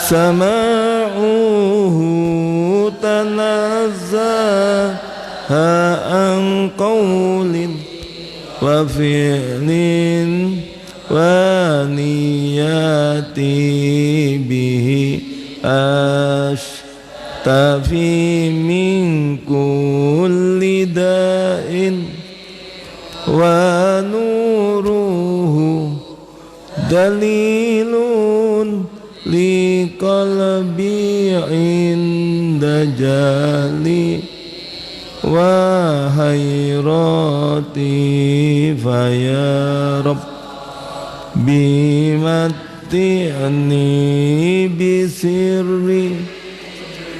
sama'uhu tanazzaha an qawlin wa fi'lin wa niyati bihi ashtafi min kulli da'in wa nuruhu dalilun li qalbi inda jali wa hayrati faya rabbi matti'ni bisirri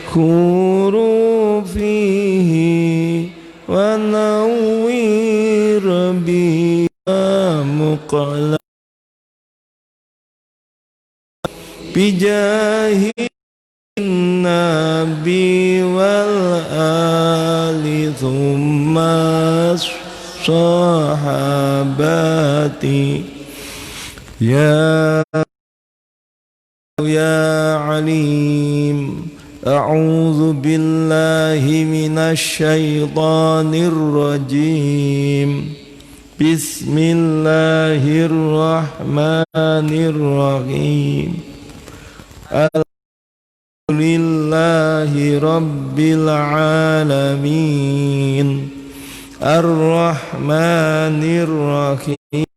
hurufihi wa nawwir bi muqala bijahi nabi wal ali thumma sahabati ya alim a'udzu billahi minasy syaithanir rajim bismillahirrahmanirrahim alhamdulillahi rabbil alamin arrahmanir rahim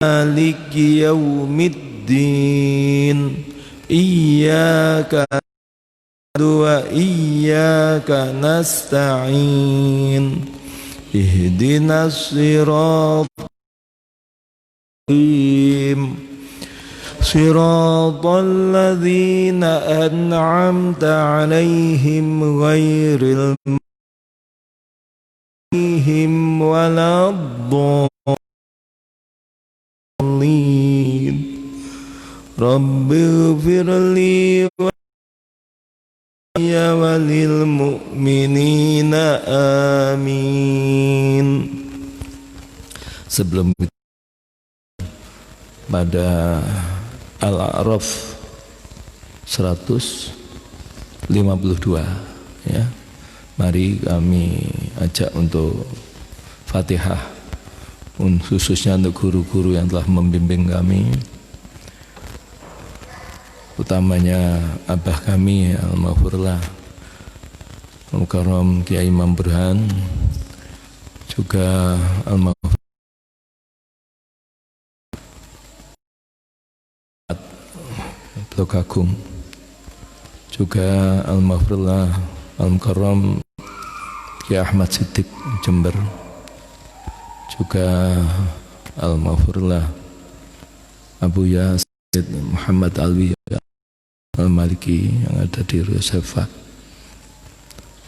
maliki yaumiddin iyyaka na'budu wa iyyaka nasta'in ihdinas siratal mustaqim siratal ladzina an'amta 'alaihim ghairil maghdubi waladdallin rabbighfirli ya walil mu'minina amin. Sebelum pada Al-A'raf 152 ya, mari kami ajak untuk Fatihah khususnya untuk guru-guru yang telah membimbing kami, utamanya abah kami Al-Maghfurlah Al-Mukarram Kiai Imam Burhan, juga Al-Maghfurlah Blok Agung, juga Al-Maghfurlah Al-Mukarram Kiai Ahmad Siddiq Jember, juga Al-Maghfurlah Abu Yazid Muhammad Alwi Al-Maliki yang ada di Rusefa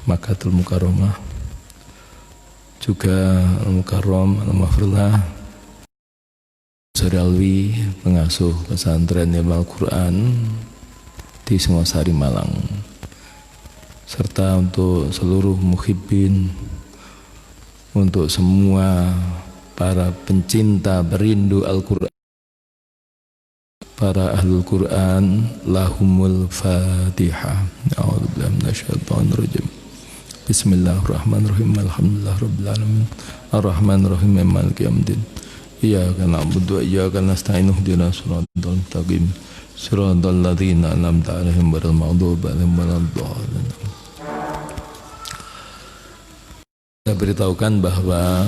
Makatul Mukarramah, juga Al-Mukarram Al-Maghfurlah Suri Alwi pengasuh pesantren Ilmu Al-Quran di Singosari Malang, serta untuk seluruh muhibbin, untuk semua para pencinta berindu Al-Quran, para ahlul Quran, lahumul Fatihah. A'udzubillahi minasyaitonir rajim. Bismillahirrahmanirrahim. Alhamdulillahirabbil alamin. Arrahmanirrahim. Maliki yaumiddin. Iyyaka na'budu wa iyyaka nasta'in. Ihdinas siratal mustaqim. Siratal ladzina an'amta 'alaihim ghairil maghdubi 'alaihim waladdallin. Saya beritahukan bahwa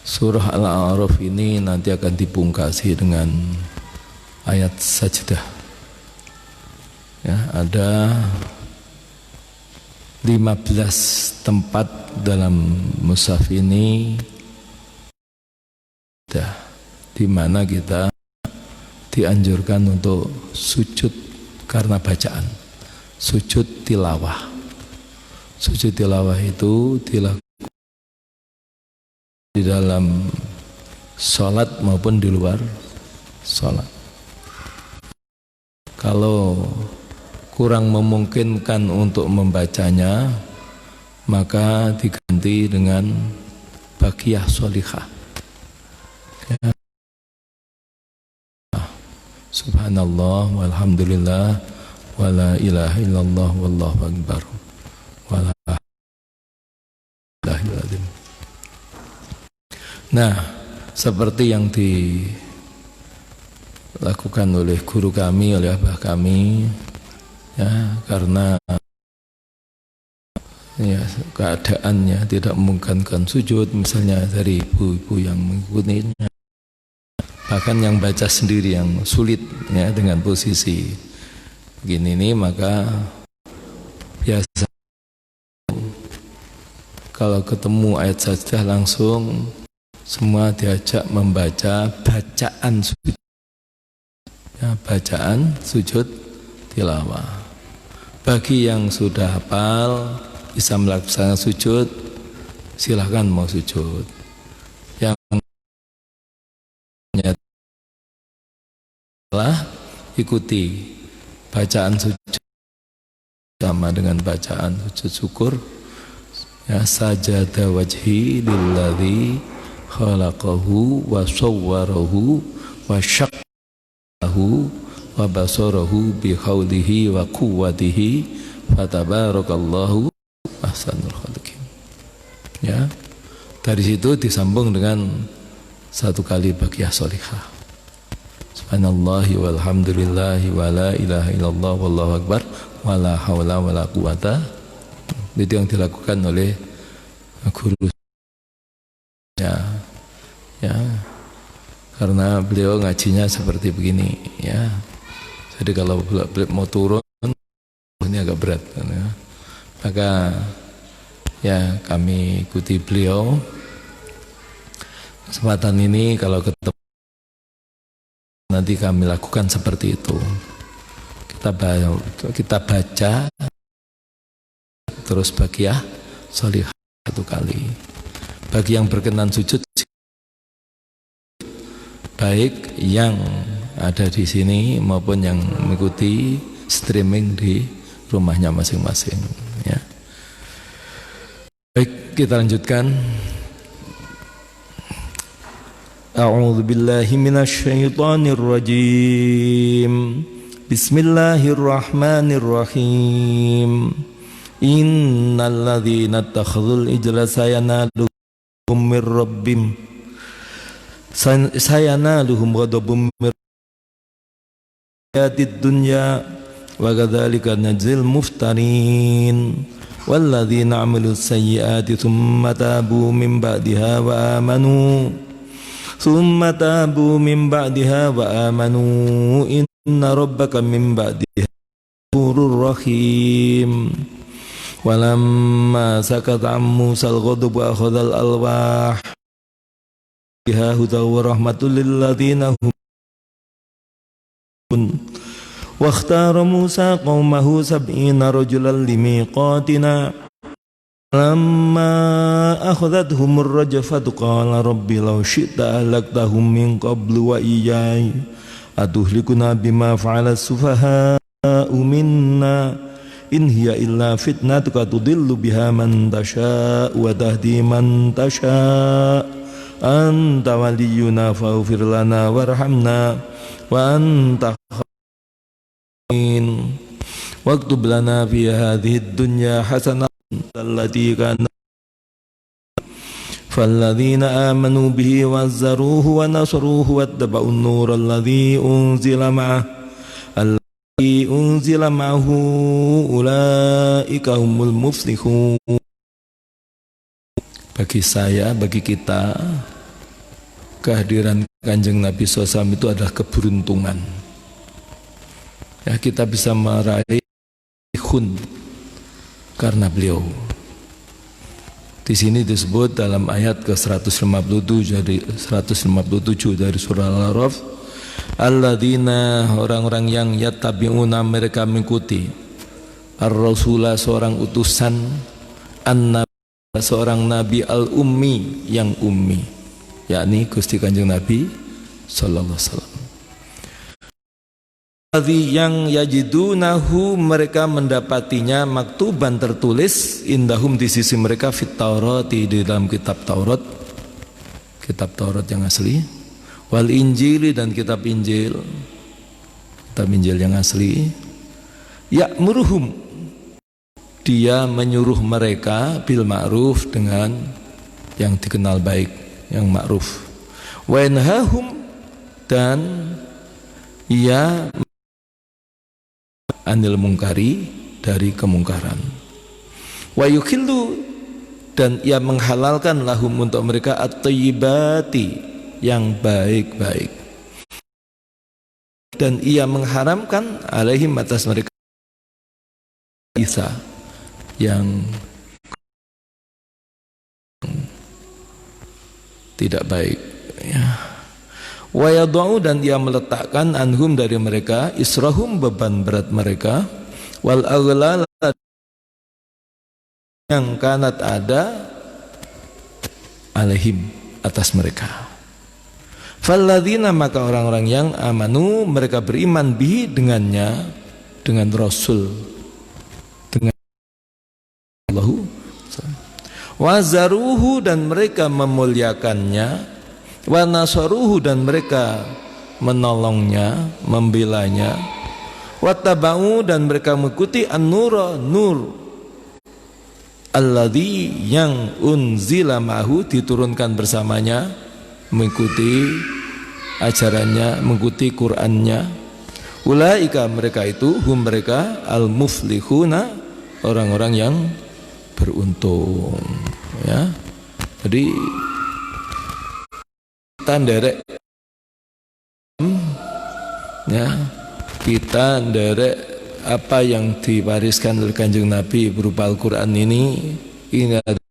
surah Al-A'raf ini nanti akan dipungkasi dengan ayat sajdah. Ya, ada 15 tempat dalam mushaf ini di mana kita dianjurkan untuk sujud karena bacaan, sujud tilawah. Sujud tilawah itu dilakukan di dalam sholat maupun di luar sholat. Kalau kurang memungkinkan untuk membacanya, maka diganti dengan baqiyah sholihah. Ya. Subhanallah walhamdulillah wala ilaha illallah wallahu akbar wala ilaha illallah. Nah, seperti yang dilakukan oleh guru kami, oleh abah kami, ya, karena ya keadaannya tidak memungkinkan sujud, misalnya dari ibu-ibu yang mengikutinya, bahkan yang baca sendiri yang sulit ya dengan posisi begini ini, maka biasa kalau ketemu ayat sajdah langsung semua diajak membaca bacaan sujud, ya, bacaan sujud tilawah. Bagi yang sudah hafal bisa melaksanakan sujud, silahkan mau sujud. Yang telah ikuti bacaan sujud sama dengan bacaan sujud syukur, ya, sajada wajhi lilladzi khalaqahu wa sawwarahu wa syaqqahu wa basarahu bi haulihi wa quwwatihi fatabarakallahu ahsanul khaliqin. Ya, dari situ disambung dengan satu kali baqiyah sholihah. Subhanallahi walhamdulillahi wala ilaha illallah wallahu akbar wala haula wala quwata. Itu yang dilakukan oleh guru, ya, ya, karena beliau ngajinya seperti begini, ya. Jadi kalau mau turun ini agak berat, ya. Maka ya kami ikuti beliau. Kesempatan ini kalau ketemu nanti kami lakukan seperti itu. Kita baca terus baqiyah sholihah satu kali. Bagi yang berkenan sujud, baik yang ada di sini maupun yang mengikuti streaming di rumahnya masing-masing, ya. Baik, kita lanjutkan. A'udzu billahi minasy syaithanir rajim. Bismillahirrahmanirrahim. Innal ladzina ittakhadzul ijla sayanaluhum mir rabbim sayanaluhum ghadabum mir hayatid dunya wa kadzalika najzil muftarin walladzina 'amilus sayyiati tsumma tabu min ba'diha wa amanu inna rabbaka min ba'diha ghafurur rahim. Walamma sakata Musal ghadab wa akhadhal alwah biha hudaw wa rahmatul lil ladzina hum wa ikhtara Musa qaumahu sab'ina rajulan limiqatina lamma akhadhathumur rajfatu qala rabbi law syi'ta ahlaktahum min qablu wa iyyai atuhlikuna bima fa'ala as-sufaha'u minna in hiya illa fitnatuka tudillu biha man tasha wa tahdi man tasha anta waliyuna faghfir lana warhamna wa anta khair waktub lana fi hadhihi dunya hasanatan allati kana falladzina amanu bihi wazzaruhu wa nasaruhu wattaba'un nura alladhi unzila ma'ahu ulaika humul muflihun. Bagi saya, bagi kita, kehadiran Kanjeng Nabi SAW itu adalah keberuntungan. Ya, kita bisa meraih khun karena beliau. Di sini disebut dalam ayat ke-157 dari surah Al-A'raf, alladzina, orang-orang yang yattabi'una, mereka mengikuti ar-rasulah, seorang utusan, an-nabi, seorang nabi al-ummi, yang ummi, yakni Gusti Kanjeng Nabi sallallahu alaihi wasallam. Yang yajidunahu, mereka mendapatinya maktuban, tertulis, indahum, di sisi mereka, fit Taurat, di dalam kitab Taurat yang asli, wal Injili, dan kitab Injil. kitab Injil yang asli. Ya'muruhum, dia menyuruh mereka bil ma'ruf, dengan yang dikenal baik, yang ma'ruf. Wa yanhahum, dan ia anil mungkari, dari kemungkaran. Wa yukhillu, dan ia menghalalkan lahum untuk mereka at-thayyibati, yang baik-baik. Dan ia mengharamkan alaihim, atas mereka, Isa, yang tidak baik, ya. Wa yadau, dan ia meletakkan anhum, dari mereka, israhum, beban berat mereka, wal aghlal, yang kanat ada, alaihim, atas mereka. Falladzina, maka orang-orang yang amanu, mereka beriman bihi, dengannya, dengan Rasul, dengan Allahu, wazaruhu, dan mereka memuliakannya, wa nasaruhu, dan mereka menolongnya, membelanya, wattaba'u, dan mereka mengikuti an-nura, nur, alladzi, yang unzila ma'hu, diturunkan bersamanya, mengikuti ajarannya, mengikuti Qur'annya. Ulaika, mereka itu, hum, mereka, al-muflihuna, orang-orang yang beruntung, ya. Jadi kita nderek, ya, kita nderek apa yang diwariskan oleh Kanjeng Nabi berupa Al-Quran ini adalah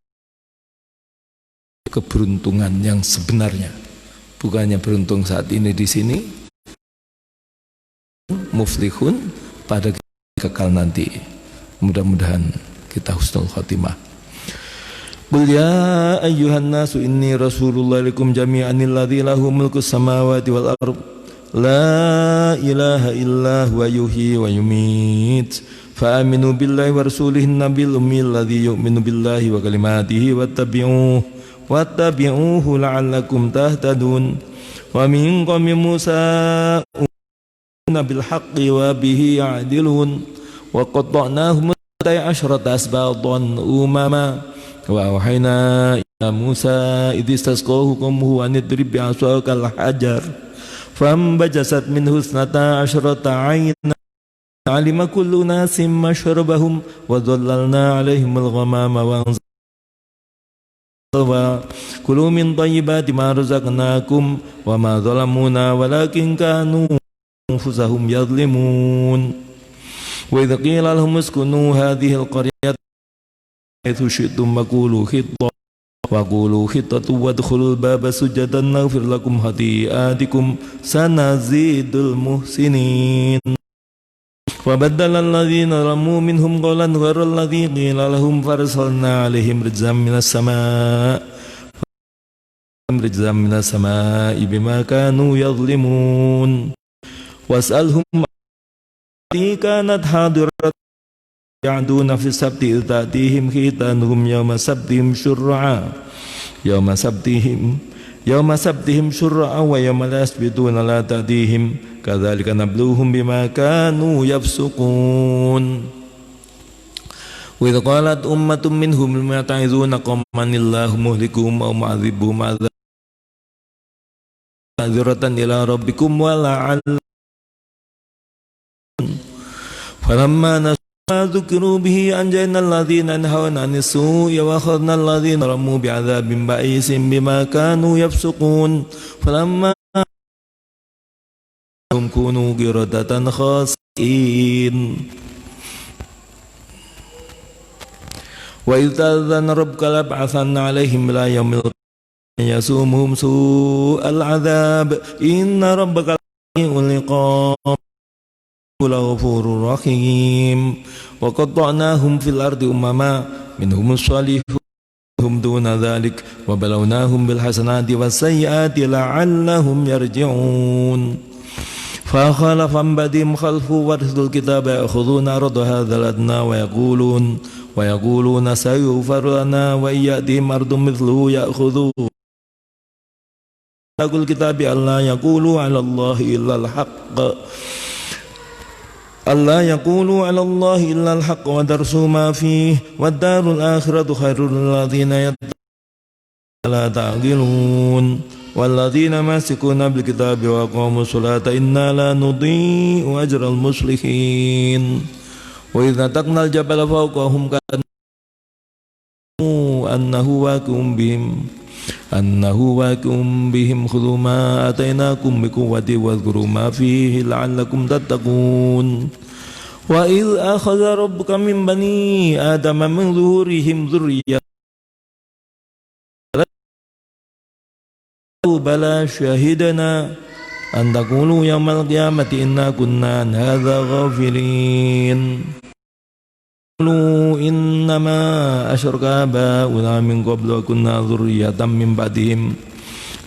keberuntungan yang sebenarnya, bukannya beruntung saat ini di sini, muflihun pada kekal nanti. Mudah-mudahan kita husnul khotimah. Qul ya ayyuhan nasu inni rasulullah ilaikum jami'an alladzi lahu mulkus samawati wal ardh la ilaha illa huwa yuhyi wa yumit fa aminu billahi wa rasulihin nabiyil ummi alladzi yu'minu billahi wa kalimatihi wattabi'uhu la'allakum tahtadun wa min qaumi Musa bil haqqi wa bihi ya'dilun wa qatta'nahum asyrata asbatan umama wa awhayna ila Musa idh istasqahu qaumuhu an idrib bi'asakal hajar fambajasat minhu isnata asyrata 'ayna alima kullu nasim mashrabahum wa dhallalna 'alaihimul ghamama wa kulu min thayyibati ma razaqnakum wa ma zalamuna walakin kanu anfusahum yadhlimun wa idh qila lahum uskunu hadhihi al-qaryata haitsu syi'tum waqulu khittatu wadkhulul baba sujadan naghfir lakum khati'atikum sanazidul muhsinin wa baddala alladhina zalamu minhum qawlan ghayra alladhi qila lahum farsalna 'alaihim rijzam minas samaa'i bima kanu yadhlimun was'alhum kanat hadirat ya'duna fi sabti ta'tihim khitanuhum yawma sabtihim syur'a wa yawma la yasbituna la ta'tihim kadzalika nabluhum bima kanu yafsuqun wa idh qalat ummatun minhum lima ta'izuna qauman illahu muhlikuhum aw mu'adzibuhum 'adzabatan ila rabbikum wa la'allakum falamma ما ذكروا به أنجينا الذين ينهون عن السوء وأخذنا الذين ظلموا بعذاب بئيس بما كانوا يفسقون فلما هم كونوا قردة خاسئين وإذ تأذن ربك ليبعثن عليهم إلى يوم القيامة يسومهم سوء العذاب إن ربك للعقاب غفور رحيم وقطعناهم في الأرض أمما منهم الصالحون هم دون ذلك وبلوناهم بالحسنات والسيئات لعلهم يرجعون فخلف من بعدهم خلف ورثوا الكتاب يأخذون عرض هذا الأدنى ويقولون سيغفر لنا وإن يأتهم أرض مثله يأخذوه الكتاب ألا يقولوا على الله إلا الحق alla yaqulu 'ala Allahi illa al-haqq wa darsu ma fihi wad darul akhiratu khairul lil ladzina yattaquna la ta'qilun wal ladzina masikuna bil kitabi wa aqamus salata inna la nudhi'u ajral muslihin wa idza taqnal jabala fawqahum kan annahu waqi'un bihim khudhu ma atainakum bi quwwati wadhkuru ma fihi la'allakum tattaqun wa idh akhadha rabbuka min bani adama min zuhurihim dhurriyyatahum bala syahidana an taqulu yawmal qiyamati inna kunna an hadza ghafilin innama asyraka ba'una min qablu wa kunna dzurriyyatan min ba'dihim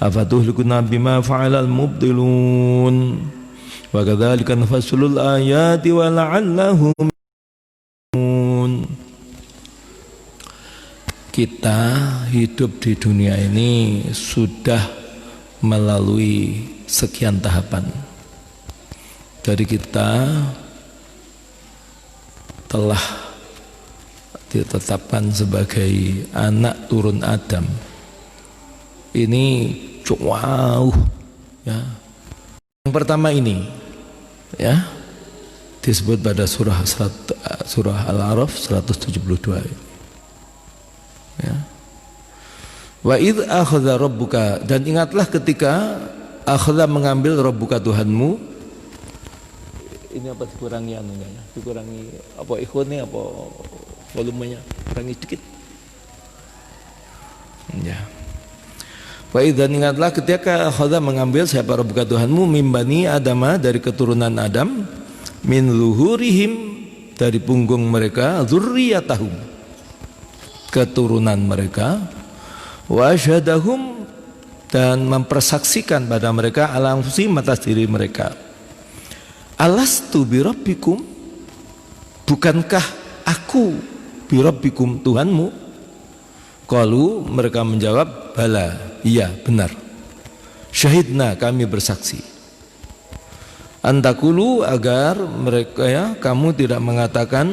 afatuhlikuna bima fa'alal mubtilun wa kadzalika nafassulul ayati wa la'allahum kita hidup di dunia ini sudah melalui sekian tahapan. Dari kita telah ditetapkan sebagai anak turun Adam. Ini jauh ya. Yang pertama ini ya disebut pada surah Al-A'raf 172 ya. Wa idz akhadha rabbuka, dan ingatlah ketika akhadha mengambil rabbuka Tuhanmu. Ini apa dikurangi anunya ya? Dikurangi apa ikhwannya apa volumenya kurangi sedikit ya. Wa idza, ingatlah ketika akhadha mengambil siapa rabbuka Tuhanmu min bani adama dari keturunan Adam min luhurihim dari punggung mereka dzurriyyatahum keturunan mereka wa asyhadahum dan mempersaksikan pada mereka ala anfusihim atas diri mereka alastu birabbikum, bukankah aku birabbikum Tuhanmu? Qalu, mereka menjawab bala, iya benar. Syahidna, kami bersaksi. Antakulu, agar mereka ya kamu tidak mengatakan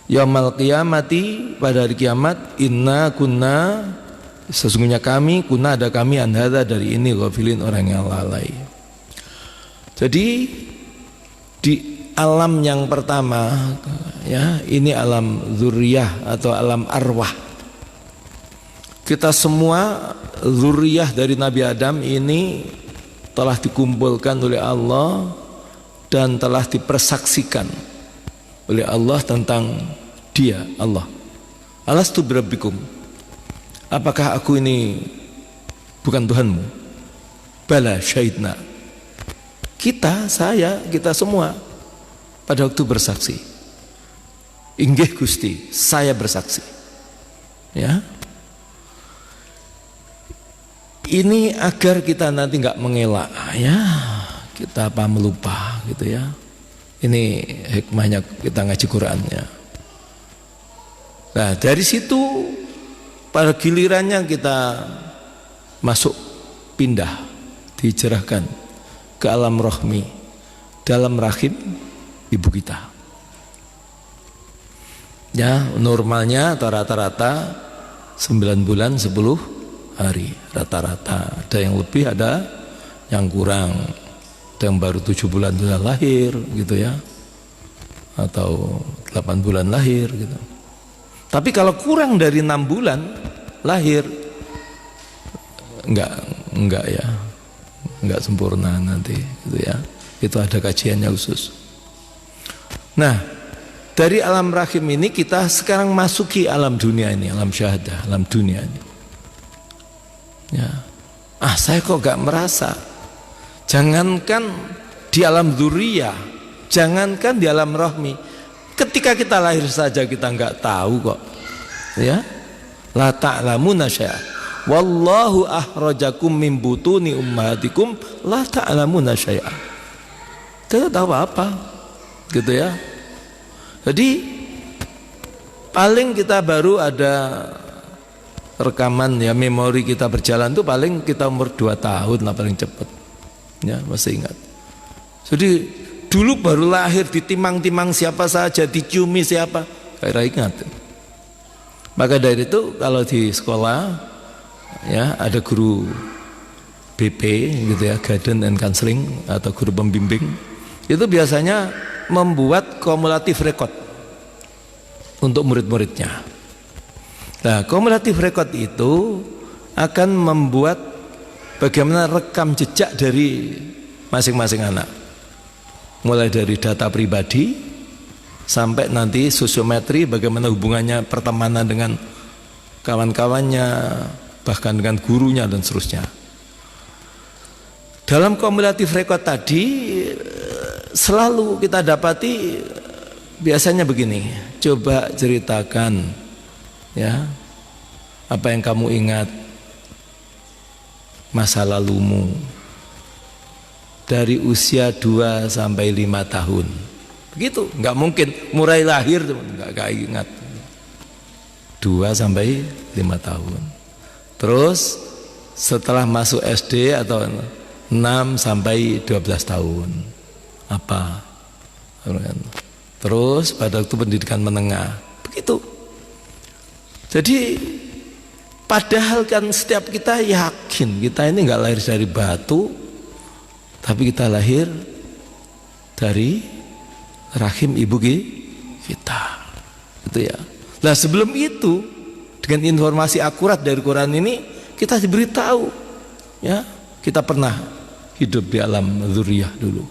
yaumul qiyamati, pada hari kiamat, inna kunna, sesungguhnya kami kunna, ada kami anhada dari ini ghafilin, orang yang lalai. Jadi di alam yang pertama ya, ini alam dzurriyah atau alam arwah. Kita semua dzurriyah dari Nabi Adam ini telah dikumpulkan oleh Allah dan telah dipersaksikan oleh Allah tentang Dia, Allah. Alastu birabbikum, apakah aku ini bukan Tuhanmu? Bala syahidna, kita, saya, kita semua pada waktu bersaksi. Inggih Gusti, saya bersaksi. Ya. Ini agar kita nanti nggak mengelak, ya kita apa melupa gitu ya. Ini hikmahnya kita ngaji Qurannya. Nah dari situ pada gilirannya kita masuk, pindah, dicerahkan ke alam rohmi, dalam rahim ibu kita. Ya normalnya rata-rata 9 bulan 10 hari rata-rata, ada yang lebih, ada yang kurang, ada yang baru 7 bulan sudah lahir gitu ya, atau 8 bulan lahir gitu. Tapi kalau kurang dari 6 bulan lahir, enggak ya, enggak sempurna nanti gitu ya, itu ada kajiannya khusus. Nah dari alam rahim ini kita sekarang masuki alam dunia ini, alam syahadah, alam dunia ini. Ya, saya kok gak merasa. Jangankan di alam dzurriyah, jangankan di alam rohmi, ketika kita lahir saja kita nggak tahu kok. Ya, la ta'lamuna syai'a. Wallahu akhrajakum min butuni ummahatikum la ta'lamuna syai'a. Tidak tahu apa, gitu ya. Jadi paling kita baru ada rekaman ya, memori kita berjalan tuh paling kita umur 2 tahun lah paling cepat ya, masih ingat. Jadi Dulu baru lahir ditimang-timang siapa saja, diciumi siapa, kayak ingat. Maka dari itu kalau di sekolah ya ada guru BP gitu ya, guidance and counseling atau guru pembimbing, itu biasanya membuat kumulatif record untuk murid-muridnya. Nah, kumulatif record itu akan membuat bagaimana rekam jejak dari masing-masing anak, mulai dari data pribadi sampai nanti sosiometri, bagaimana hubungannya pertemanan dengan kawan-kawannya, bahkan dengan gurunya dan seterusnya. Dalam kumulatif record tadi selalu kita dapati biasanya begini, coba ceritakan ya apa yang kamu ingat masa lalumu dari usia 2 sampai 5 tahun. Begitu, nggak mungkin mulai lahir nggak ingat. 2 sampai 5 tahun. Terus setelah masuk SD atau 6 sampai 12 tahun. Apa? Terus pada waktu pendidikan menengah. Begitu. Jadi padahal kan setiap kita yakin kita ini nggak lahir dari batu, tapi kita lahir dari rahim ibu kita, gitu ya. Nah sebelum itu dengan informasi akurat dari Quran ini kita diberitahu, ya kita pernah hidup di alam dzurriyah dulu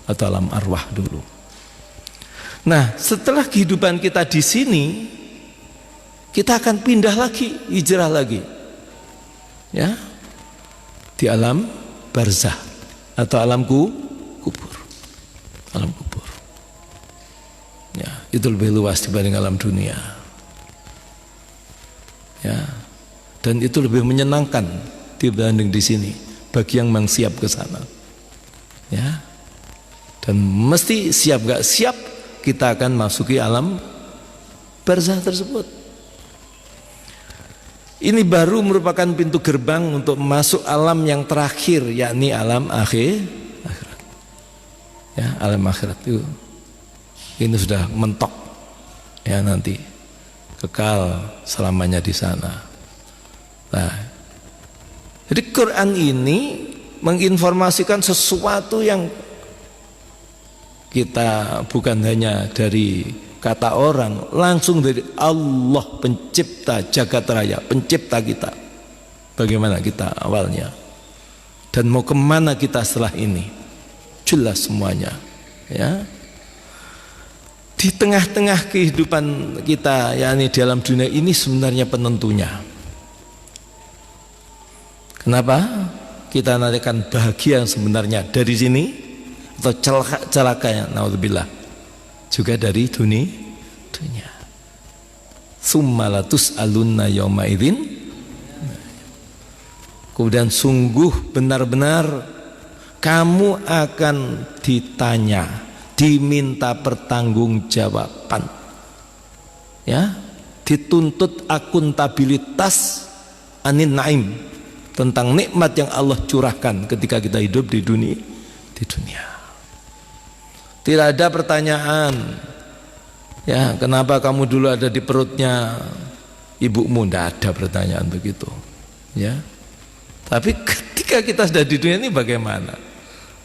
atau alam arwah dulu. Nah setelah kehidupan kita di sini, kita akan pindah lagi, hijrah lagi, ya di alam barzah atau alam kubur, alam kubur. Ya, itu lebih luas dibanding alam dunia. Ya, dan itu lebih menyenangkan dibanding di sini bagi yang memang siap ke sana. Ya, dan mesti siap gak siap kita akan masuki alam barzah tersebut. Ini baru merupakan pintu gerbang untuk masuk alam yang terakhir, yakni alam akhirat. Ya, alam akhirat itu ini sudah mentok, ya nanti kekal selamanya di sana. Nah, jadi Quran ini menginformasikan sesuatu yang kita bukan hanya dari kata orang, langsung dari Allah pencipta jagat raya, pencipta kita. Bagaimana kita awalnya dan mau kemana kita setelah ini, jelas semuanya, ya. Di tengah-tengah kehidupan kita, yakni di dalam dunia ini sebenarnya penentunya. Kenapa kita nanti akan bahagia sebenarnya dari sini atau celaka ya, naudzubillah, juga dari dunia. Summalatus alunna yauma idzin. Kemudian sungguh benar-benar kamu akan ditanya, diminta pertanggungjawaban, ya, dituntut akuntabilitas anin naim, tentang nikmat yang Allah curahkan ketika kita hidup di dunia. Tidak ada pertanyaan, ya kenapa kamu dulu ada di perutnya ibumu, tidak ada pertanyaan begitu, ya. Tapi ketika kita sudah di dunia ini bagaimana,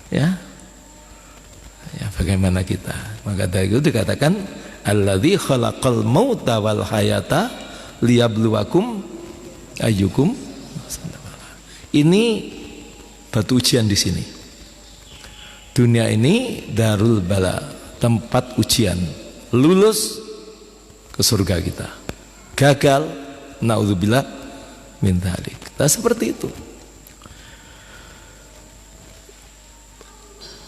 ya bagaimana kita? Maka dari itu dikatakan alladzi khalaqal mauta wal hayata liyabluwakum ayyukum. Ini batu ujian di sini. Dunia ini darul bala, tempat ujian. Lulus ke surga kita, gagal naudzubillah min dzalik. Nah, seperti itu.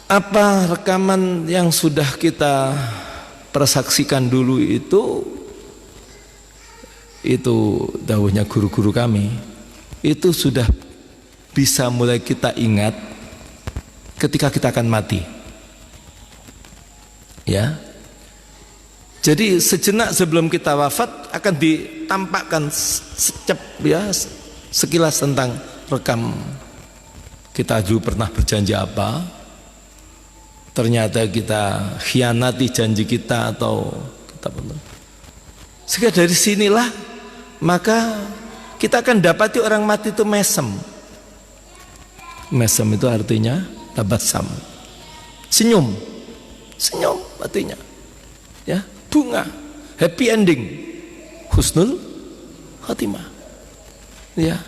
Apa rekaman yang sudah kita persaksikan dulu itu dawuhnya guru-guru kami, itu sudah bisa mulai kita ingat ketika kita akan mati, ya. Jadi sejenak sebelum kita wafat akan ditampakkan sekilas tentang rekam kita dulu pernah berjanji apa, ternyata kita khianati janji kita atau kita sehingga dari sinilah maka kita akan dapati orang mati itu mesem. Mesem itu artinya tabasam, senyum, senyum artinya ya, bunga, happy ending, husnul khatimah ya.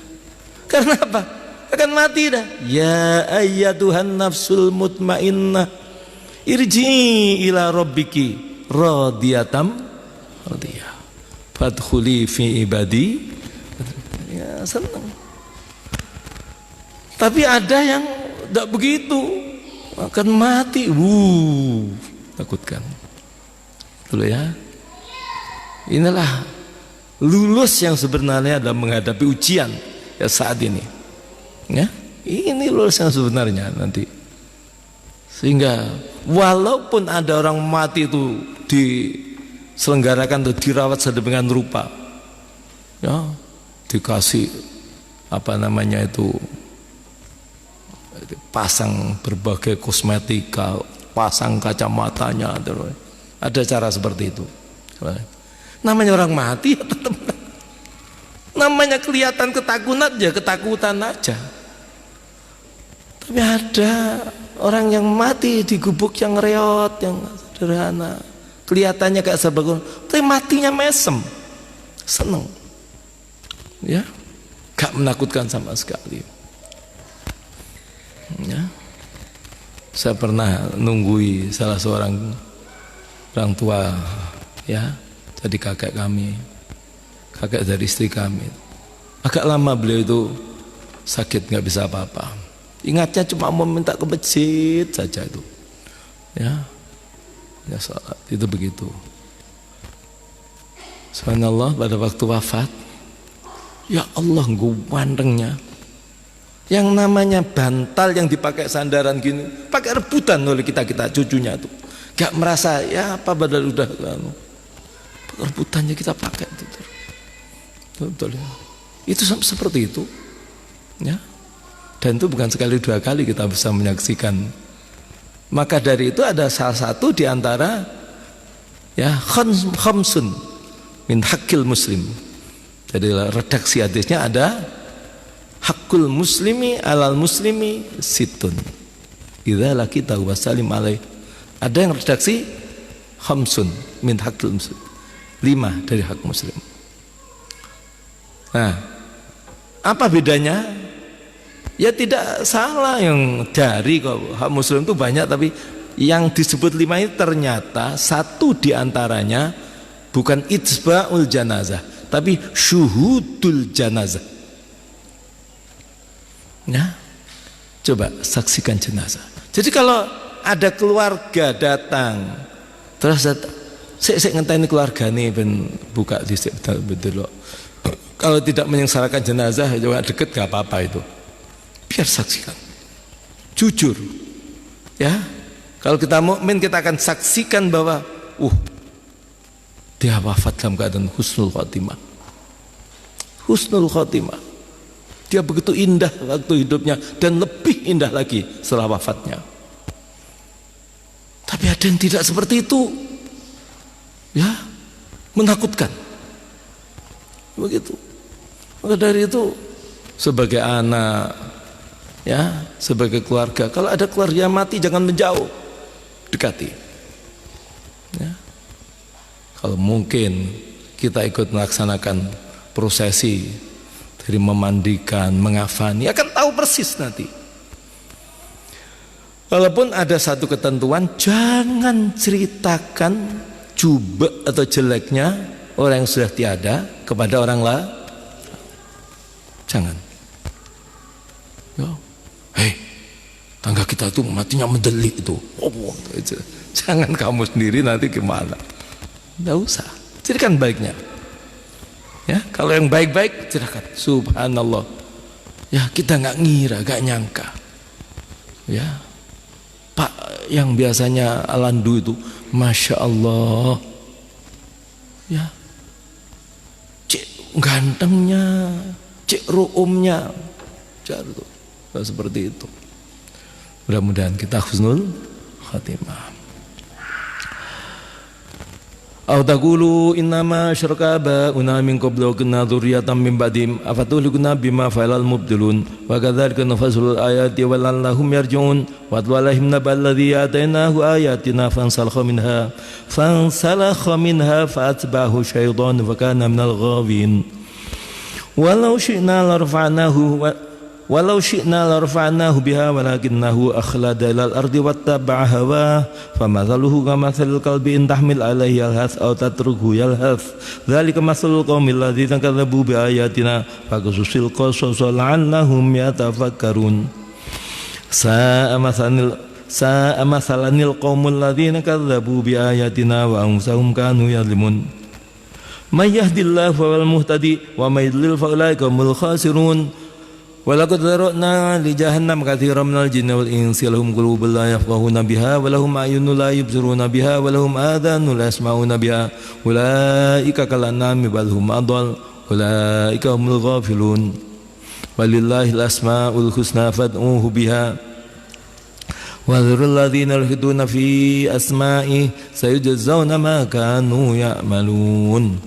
Karena apa? Akan mati dah. Ya ayyatuhan nafsul mutmainnah irji ila rabbiki radiyatam radiyah fadkhuli fi ibadi. Ya senang. Tapi ada yang tidak begitu, akan mati, takutkan. Dulu ya. Inilah lulus yang sebenarnya dalam menghadapi ujian ya saat ini. Ya, ini lulus yang sebenarnya nanti. Sehingga walaupun ada orang mati itu diselenggarakan atau dirawat sedemikian rupa, ya dikasih apa namanya itu, pasang berbagai kosmetika, pasang kacamatanya, ada cara seperti itu. Namanya orang mati ya tetap, namanya kelihatan ketakutan aja. Tapi ada orang yang mati di gubuk yang reot, yang sederhana, kelihatannya kayak sebagun, tapi matinya mesem, seneng, ya, gak menakutkan sama sekali. Ya, saya pernah nunggui salah seorang orang tua, ya, jadi kakek kami, kakek dari istri kami. Agak lama beliau itu sakit, nggak bisa apa-apa. Ingatnya cuma mau minta ke masjid saja itu, ya, ya salat itu begitu. Subhanallah, pada waktu wafat, ya Allah, gantengnya. Yang namanya bantal yang dipakai sandaran gini, pakai rebutan oleh kita cucunya tuh, gak merasa ya apa badal udah rebutannya kita pakai itu, betul ya. Itu seperti itu, ya. Dan itu bukan sekali dua kali kita bisa menyaksikan. Maka dari itu ada salah satu di antara ya khamsun min haqqil muslim. Jadi redaksi hadisnya ada hakul muslimi alal muslimi situn idza laqita wa salim alaih. Ada yang redaksi khamsun min haqqil muslim, 5 dari hak muslim. Nah, apa bedanya? Ya tidak salah yang dari kok hak muslim itu banyak, tapi yang disebut 5 ini ternyata satu diantaranya bukan itsba'ul janazah, tapi syuhudul janazah. Ya, coba saksikan jenazah. Jadi kalau ada keluarga datang, terus saya ngenteni keluarga nih ben buka di betul loh. Kalau tidak menyengsarakan jenazah, coba deket gak apa-apa itu. Biar saksikan, jujur, ya. Kalau kita mukmin kita akan saksikan bahwa, dia wafat dalam keadaan husnul khotimah. Husnul khotimah. Dia begitu indah waktu hidupnya dan lebih indah lagi setelah wafatnya. Tapi ada yang tidak seperti itu, ya, menakutkan. Begitu. Maka dari itu sebagai anak, ya, sebagai keluarga, kalau ada keluarga mati jangan menjauh, dekati. Ya. Kalau mungkin kita ikut melaksanakan prosesi dari memandikan, mengafani, akan tahu persis nanti. Walaupun ada satu ketentuan, jangan ceritakan jubek atau jeleknya orang yang sudah tiada kepada orang lain. Jangan. Ya. Hei, tangga kita itu matinya mendelik itu. Jangan kamu sendiri nanti gimana? Tidak usah. Ceritakan baiknya. Ya, kalau yang baik-baik ceritakan. Subhanallah. Ya, kita nggak ngira, nggak nyangka. Ya, Pak yang biasanya alandu itu, masya Allah. Ya, cek gantengnya, cek ruumnya, jatuh. Seperti itu. Mudah-mudahan kita husnul khatimah. Aw taqulu innama asyraka aba'una min qablu wa kunna dzurriyyatan min ba'dihim afatuhlikuna bima fa'alal mubtilun wa kadzalika nufassilul ayati wa la'allahum yarji'un wa atlu 'alaihim naba'al ladzi atainahu ayatina fansalakha minha fa'atba'ahu syaitanu fa kana minal ghawin walau syi'na larfa'nahu biha walakinnahu akhlada ilal ardi wattaba'a hawah famathaluhu kamathalil kalbi in tahmil alaihi yalhath aw tatruku yalhath dzalika mathalul qaumil ladzina kadzdzabu biayatina faqsusil qasasa la'allahum yatafakkarun sa'a mathalanil qaumul ladzina kadzdzabu biayatina wa anfusahum kanu yadlimun may yahdillahu fawal muhtadi wa may yudlil fa ulaika humul khasirun. Walaqad zara'na li jahannam katsiran minal jinni wal insi lahum qulubun la yafqahuna biha wa lahum a'yunun la yubsiruna biha wa lahum adhanun la yasma'una biha ulaika kal an'ami bal hum adall ulaika humul ghafilun walillahil asmaul husna fad'uhu biha wa dzarul ladzina yulhiduna fi asma'i sayujzauna ma kanu ya'malun.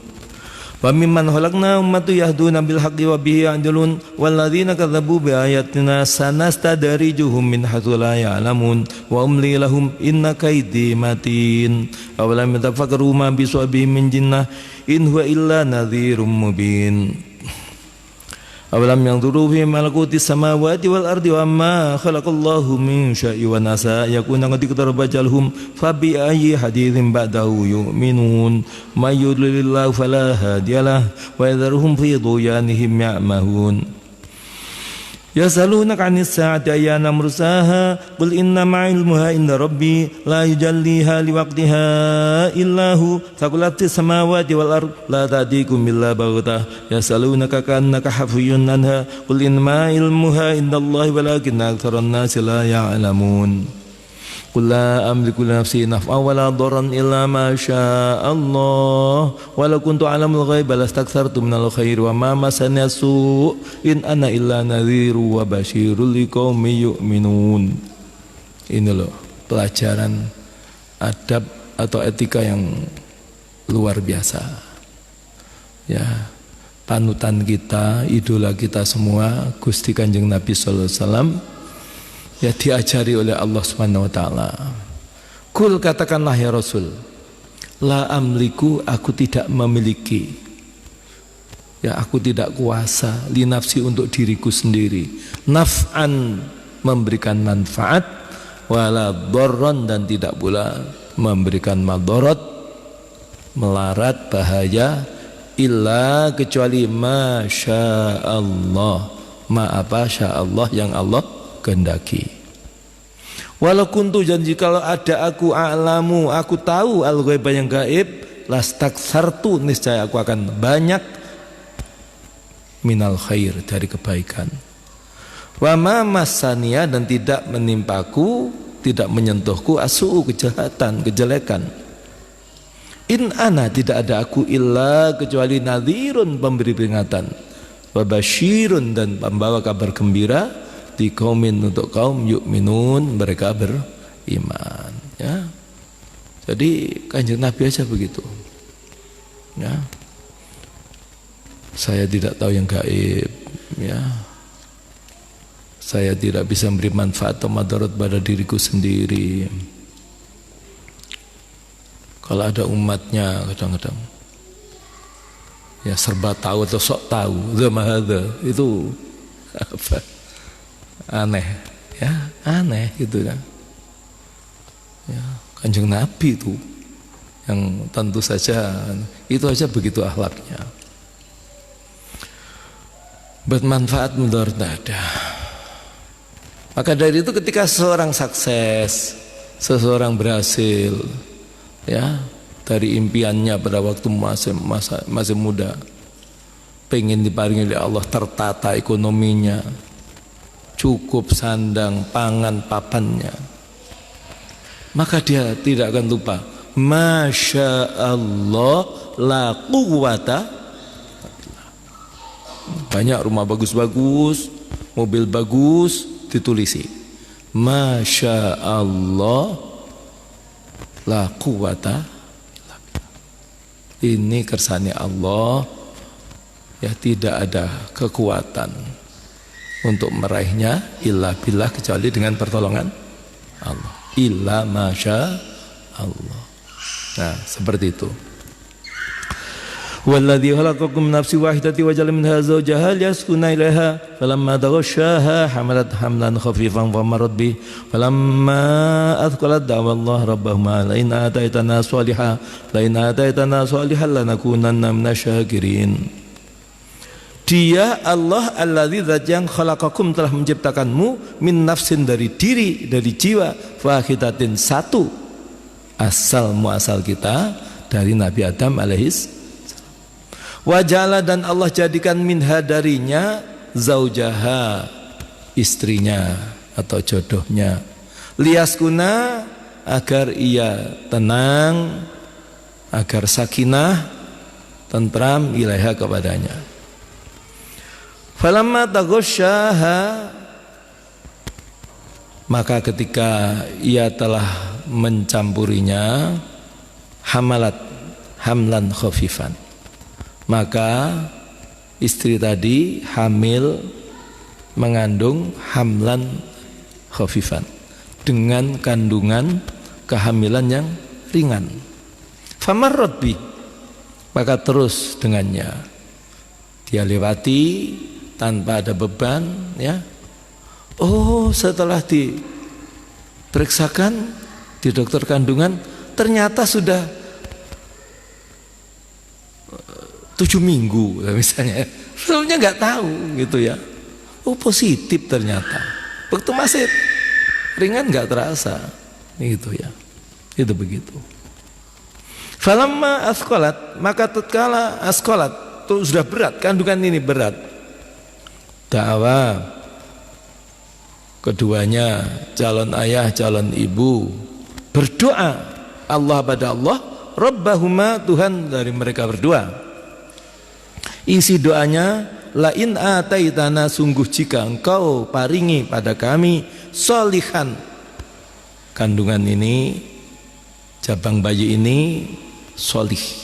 Wa mimman khalaqna ummatan yahduna bil haqqi wa bihi ya'dilun walladzina kadzdzabu bi ayatina sanastadrijuhum min haitsu la ya'lamun wa umli lahum inna kaydi matin awalam yatafakkaru ma bi sawbihim min jinnah in huwa illa nadhirum mubin awalam yanzuru fi malakuti samawati wal ardi wa ma khalaqallahu min syai'in wa nasa yakuna qad iqtarabajalhum fa bi ayyi haditsin ba'dahu yu'minun may yudlilillahu fala hadiyalah wa yadharuhum fi dhuyanihim ya'mahun yasalunaka 'anis sa'ati ayyana mursaha qul innama 'ilmuha 'inda rabbi la yujalliha liwaqtiha illa hu thaqulatis samawati wal ard la ta'tikum illa baghtah yasalunaka ka'annaka hafiyyun anha qul innama 'ilmuha 'indallahi walakinna aktsaran nasi la ya'lamun qul la amliku li nafsi naf'an wa la darran illa ma syaa Allah wa law kuntu a'lamul ghaiba lastakthartu minal khair wa ma masani as-su' in ana illa nadhiru wa basyirul liqaumin yu'minun. Ini loh pelajaran adab atau etika yang luar biasa ya, panutan kita, idola kita semua Gusti Kanjeng Nabi sallallahu alaihi wasallam ya, diajari oleh Allah Subhanahu wa taala. Kul, katakanlah ya Rasul, la amliku, aku tidak memiliki, ya aku tidak kuasa, li nafsi, untuk diriku sendiri, naf'an, memberikan manfaat, wala dharran, dan tidak pula memberikan madarat, melarat, bahaya, illa, kecuali ma syaa Allah, ma apa syaa Allah, yang Allah kehendaki. Walau kuntu, janji kalau ada aku, a'lamu, aku tahu al-ghaiba, yang gaib, lastaksartu, niscaya aku akan banyak, minal khair, dari kebaikan, wa ma masaniya, dan tidak menimpaku, tidak menyentuhku, asu, kejahatan, kejelekan, in ana, tidak ada aku, illa, kecuali nadhirun, pemberi peringatan, wa basyirun, dan pembawa kabar gembira, di kaumin, untuk kaum yu'minun, mereka beriman ya. Jadi Kanjeng Nabi aja begitu ya, saya tidak tahu yang gaib ya, saya tidak bisa memberi manfaat atau madarat pada diriku sendiri. Kalau ada umatnya kadang-kadang ya serba tahu atau sok tahu, zamahada, itu apa, aneh ya, aneh gitu kan ya. Kanjeng Nabi itu yang tentu saja itu aja begitu akhlaknya, bermanfaat mudarat ada. Maka dari itu ketika seseorang sukses, seseorang berhasil ya, dari impiannya pada waktu masih muda, pengen diparingi oleh Allah tertata ekonominya, cukup sandang, pangan, papannya, maka dia tidak akan lupa Masya Allah la quwata. Banyak rumah bagus-bagus, mobil bagus, ditulisi Masya Allah La quwata. Ini kersane Allah, ya, tidak ada kekuatan untuk meraihnya illa billah, kecuali dengan pertolongan Allah. Illa masya Allah. Nah, seperti itu. Walladzi khalaqakum min nafsin wahidatin wa ja'ala minha zawjaha liyaskuna ilaiha falamma taghashaha hamalat hamlan khafifan famarrat bihi falamma athqalat da'wa Allah rabbahuma la in ataitana salihan lanakunanna minasyakirin. Dia Allah alladzi zat yang khalaqakum, telah menciptakanmu, min nafsin, dari diri, dari jiwa, wahidatin, satu, asal kita dari Nabi Adam alaihis. Wajala, dan Allah jadikan minha, darinya, zaujaha, istrinya atau jodohnya, liyaskuna, agar ia tenang, agar sakinah, tentram, ilaiha, kepadanya. Falamma taghasyaha, maka ketika ia telah mencampurinya, hamalat hamlan khafifan, maka istri tadi hamil, mengandung hamlan khafifan, dengan kandungan kehamilan yang ringan. Famarrat bi, maka terus dengannya dia lewati tanpa ada beban, ya. Oh, setelah diperiksakan di dokter kandungan, ternyata sudah 7 minggu misalnya. Sebelumnya nggak tahu gitu ya. Oh, positif ternyata. Waktu masih ringan nggak terasa, gitu ya. Itu begitu. Falamma asqalat, maka tatkala asqalat, itu sudah berat, kandungan ini berat. Da'wa keduanya, calon ayah, calon ibu, berdoa Allah pada Allah, Rabbahuma, Tuhan dari mereka berdua. Isi doanya, la in ataitana, sungguh jika engkau paringi pada kami solihan, kandungan ini, jabang bayi ini solih.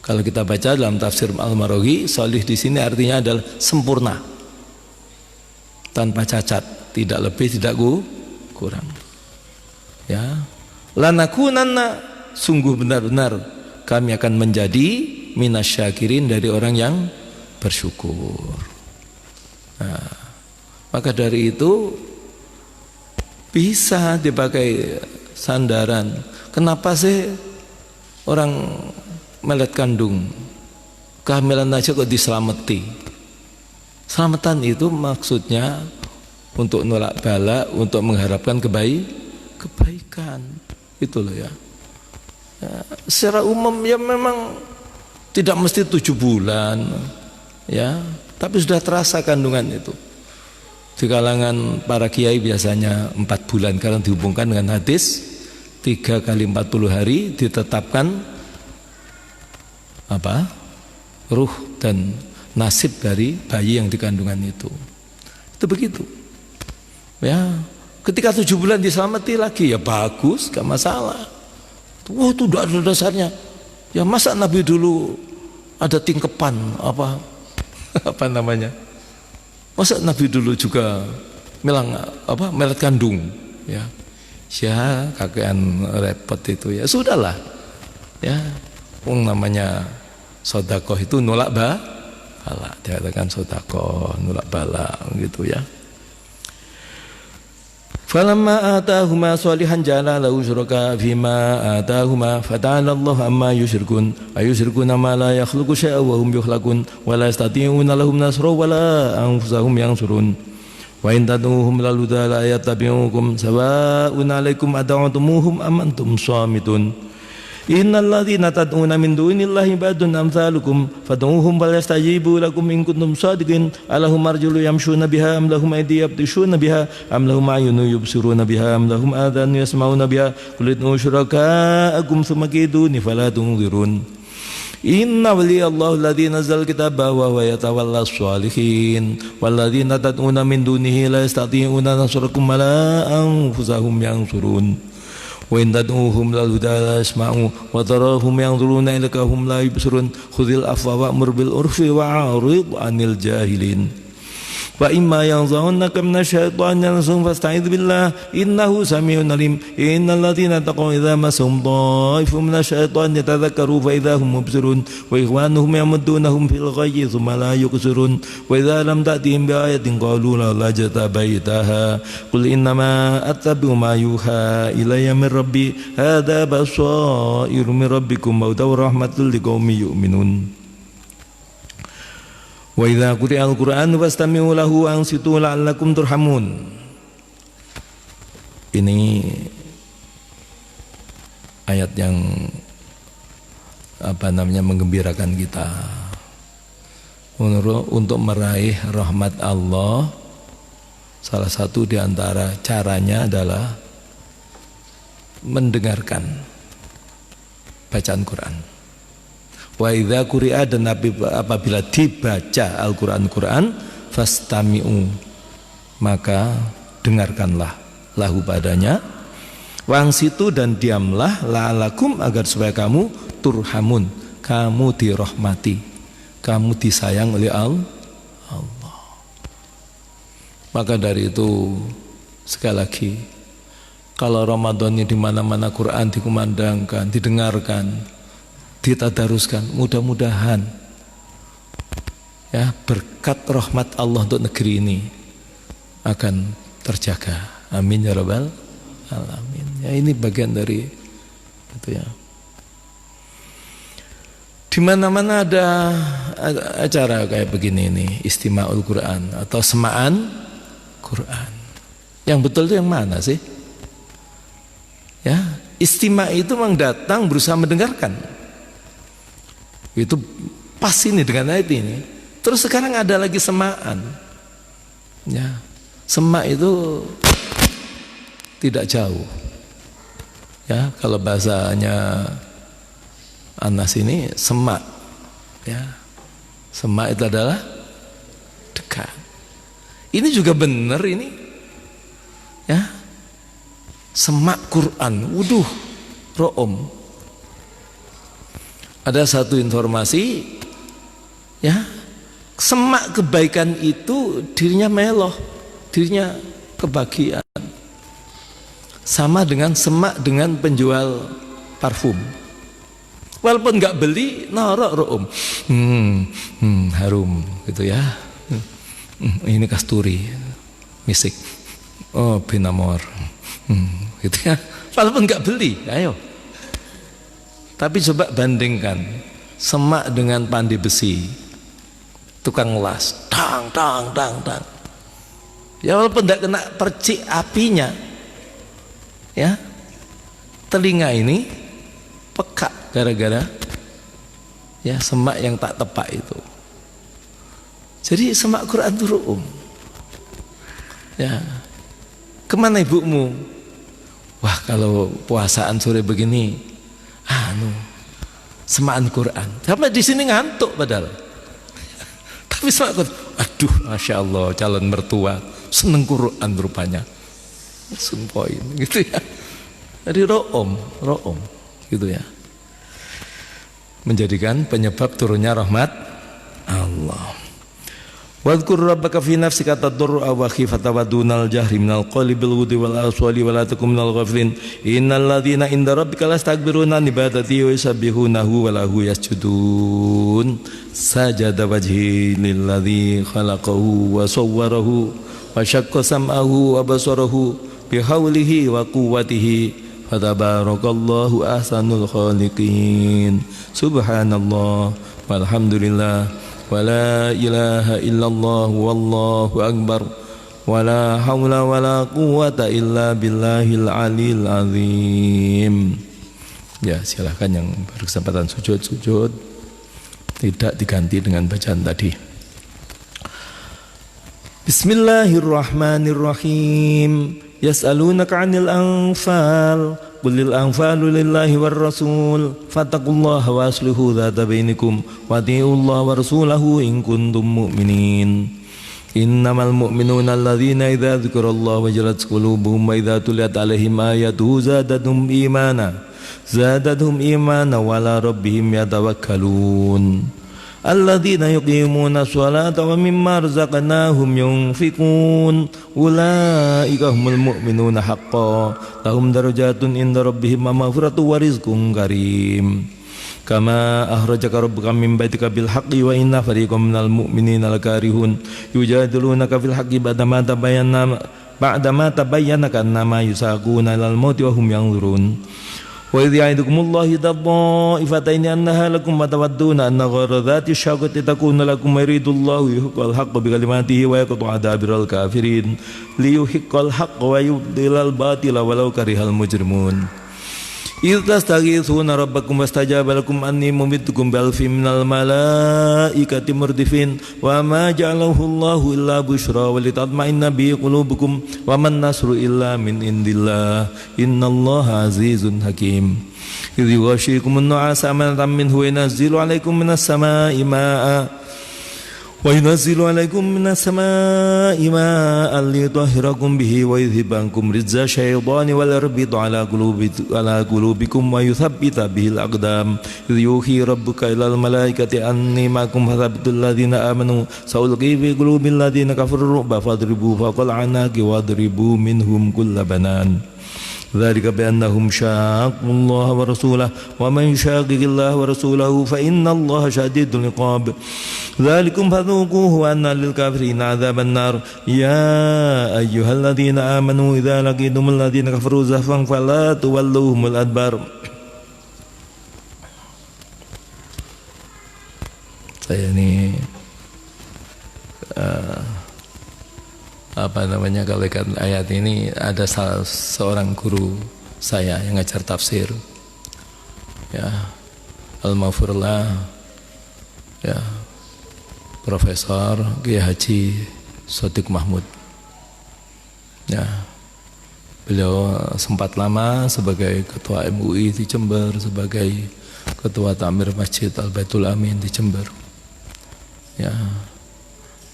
Kalau kita baca dalam tafsir Al-Maraghi, solih di sini artinya adalah sempurna, tanpa cacat, tidak lebih, tidak kurang. Ya, lanakunanna, sungguh benar-benar kami akan menjadi minasyakirin, dari orang yang bersyukur. Nah, maka dari itu bisa dipakai sandaran. Kenapa sih orang melet kandung, kehamilan aja kok diselamati? Selamatan itu maksudnya untuk nolak bala, untuk mengharapkan kebaikan. Itu loh ya. Secara umum ya memang tidak mesti 7 bulan, ya, tapi sudah terasa kandungan itu. Di kalangan para kiai biasanya 4 bulan, karena dihubungkan dengan hadis 3 kali 40 hari ditetapkan ruh dan nasib dari bayi yang dikandungan itu. Itu begitu. Ya, ketika 7 bulan diselamati lagi, ya bagus, gak masalah. Wah, itu udah ada dasarnya. Ya masa Nabi dulu ada tingkepan apa namanya? Masa Nabi dulu juga melet kandung, ya. Ya, kakean repot itu ya. Sudahlah. Ya, namanya sedekah itu nolak bala. Dikatakan sedekah nolak bala gitu ya. Falamma atahuma salihan ja'ala lahu syuraka fima atahuma fata'ala Allah amma yusyrikun ayusyrikuna ma la yakhluqu syai'an wa hum yukhlaqun wa la yastati'una lahum nasra wa la anfusahum yansurun wa in tad'uhum lal huda la yattabi'ukum sawa'un 'alaikum ad'awtumuhum am antum shamitun. Innal ladzina tad'una min dunillahi ibadun amsalukum fad'uuhum falyastajibu lakum in kuntum shadiqin alahum arjulu yamshuna biha am lahum aydiyun yabtishuna biha am lahum a'yunun yubsiruna biha am lahum adhanun yasma'una biha qul id'u syuraka'akum thumma kiduni fala tunzirun. Inna waliyallahu alladzi nazzal kitaba wa huwa yatawallas shalihin walladzina tad'una min dunihi la yastati'una nasrakum wa la anfusahum yansurun. wa in tad'uhum lal huda la yasma'u wa tarahum yanzuruna ilaka hum la yubsirun khudhil afwa wa'mur bil urfi wa'rid 'anil jahilin wa imma yanzaghannaka minasyaitonir rajim fasta'idz billah innahu samii'un 'alim innal ladzina taqaw idza massahum ta'ifun minasyaitonir yatadhakkaru fa idza hum mubsirun wa ikhwanuhum yamuddunahum fil ghayyi thumma la yuqsirun wa idza lam ta'tihim bi ayatin qalu la lajtabaitaha qul innama attabi'u ma yuha ilayya min rabbi hadza basairu min rabbikum wa rahmatul liqaumin yu'minun. Wa idza quri'al Qur'anu fastami'u lahu wa ansitu la'allakum turhamun. Ini ayat yang menggembirakan kita untuk meraih rahmat Allah. Salah satu di antara caranya adalah mendengarkan bacaan Quran. Wa idza quri'a, dan apabila dibaca Al-Quran fastami'u, maka dengarkanlah lahu padanya, wangsitu, dan diamlah, la'alakum, agar supaya kamu turhamun, kamu dirahmati, kamu disayang oleh Allah. Maka dari itu sekali lagi, kalau Ramadan ini di mana-mana Quran dikumandangkan, didengarkan, ditadaruskan, mudah-mudahan ya berkat rahmat Allah untuk negeri ini akan terjaga. Amin ya rabbal alamin. Ya, ini bagian dari itu ya. Di mana-mana ada acara kayak begini ini, Istima'ul Quran atau semaan Quran. Yang betul itu yang mana sih? Ya, istima' itu memang datang berusaha mendengarkan. Itu pas ini dengan ayat ini. Terus sekarang ada lagi semaan. Ya, semak itu tidak jauh. Ya, kalau bahasanya Anas ini semak. Ya, semak itu adalah dekat. Ini juga benar ini. Ya, semak Quran. Wuduh, ro'om. Ada satu informasi, ya, semak kebaikan itu dirinya meloh, dirinya kebahagiaan. Sama dengan semak dengan penjual parfum. Walaupun nggak beli, norok ro'um, harum, gitu ya. Ini kasturi, misik, oh binamor, gitu ya. Walaupun nggak beli, ayo. Tapi coba bandingkan semak dengan pandi besi, tukang las, tang. Ya walaupun tidak kena percik apinya, ya telinga ini peka gara-gara ya semak yang tak tepak itu. Jadi semak Quran itu ru'um. Ya, kemana ibumu? Wah, kalau puasaan sore begini, semaan Quran. Sampai di sini ngantuk padahal. Tapi semak Quran, aduh, masya Allah, calon mertua seneng Quran rupanya. Poin, gitu ya. Jadi ro'om, gitu ya. Menjadikan penyebab turunnya rahmat Allah. Wadhkur rabbaka fi nafsika tadarru'a wa khifatan wa dunal jahri minal qawli bil ghudwi wal aswali wa la takum minal ghafilin innal ladzina inda rabbika lastakbiruna an ibadatihi wa yusabbihunahu wa lahu yasjudun sajada wajhi lilladzi khalaqahu wa sawwarahu wa syaqqa sam'ahu wa basarahu bihaulihi wa quwwatihi fatabarakallahu ahsanul khaliqin. Subhanallah walhamdulillah wa la ilaha illallah wallahu akbar wa la hawla wa la quwwata illa billahil alil azim. Ya, silahkan yang berkesempatan sujud tidak diganti dengan bacaan tadi. Bismillahirrahmanirrahim. Yas'alunaka 'anil anfal qulil anfalu lillahi war rasul fattaqullaha wa aslihu dzata bainakum wa atiullaha wa rasulahu in kuntum mu'minin. Innamal mu'minuna alladzina idza dzukirallahu wajilat qulubuhum wa idza tuliyat 'alaihim ayatuhu zadatuhum imana wa 'ala rabbihim yatawakkalun. Alladzina yuqimuna sholata wa mimma razaqnahum yunfiqun ulaika humul mu'minuna haqqan lahum darajatun inda rabbihim wa maghfiratun wa rizqun karim. Kama akhrajaka rabbuka min baitika bil haqqi wa inna fariqam minal mu'minina lakarihun yujadilunaka fil haqqi ba'dama tabayyana ka'annama yusaquna ilal mauti wa hum yanzurun. Wa idh ya'idukumullahu ihda ta'ifataini annaha lakum wa tawadduna anna ghayra dhati syaqati takuna lakum wa yuridullahu yuhiqqal haqqa bi kalimatihi wa yaqta'u adabiral kafirin liyuhiqqal haqqa wa yubdilal batila walau karihal mujrimun. Idh tastaghithuna rabbakum fastajaba lakum anni mumiddukum bi alfin minal malaikati murdifin wa ma ja'alahu Allahu illa busyra wa litatma'inna bihi qulubukum wa man nasru illa min indillah innallaha azizun hakim. Idh yughashikumun nu'asa amanatan minhu wa yunazzilu 'alaikum minas samaa'i maa'a وينزل عليكم من السماء ماء ليطهركم به ويذهب عنكم رجز الشيطان ويربط على قلوبكم ويثبت به الأقدام إذ يوحي ربك إلى الملائكة أني معكم فثبتوا الذين آمنوا سألقي في قلوب الذين كفروا الرعب فاضربوا فوق الأعناق واضربوا منهم كل بنان. ذلك بأنهم شاقوا الله ورسوله ومن يشاقق الله ورسوله فإن الله شديد العقاب. ذلكم فذوقوه وأن للكافرين عذاب النار. يا أيها الذين آمنوا إذا لقيتم الذين كفروا زحفا فلا تولوهم الأدبار. Saya ini kalau ikan ayat ini ada salah seorang guru saya yang ngajar tafsir, ya, Al-Maghfurullah, ya, Profesor Kiai Haji Shodiq Mahmud. Ya, beliau sempat lama sebagai ketua MUI di Jember, sebagai ketua Takmir Masjid Al Baitul Amin di Jember. Ya,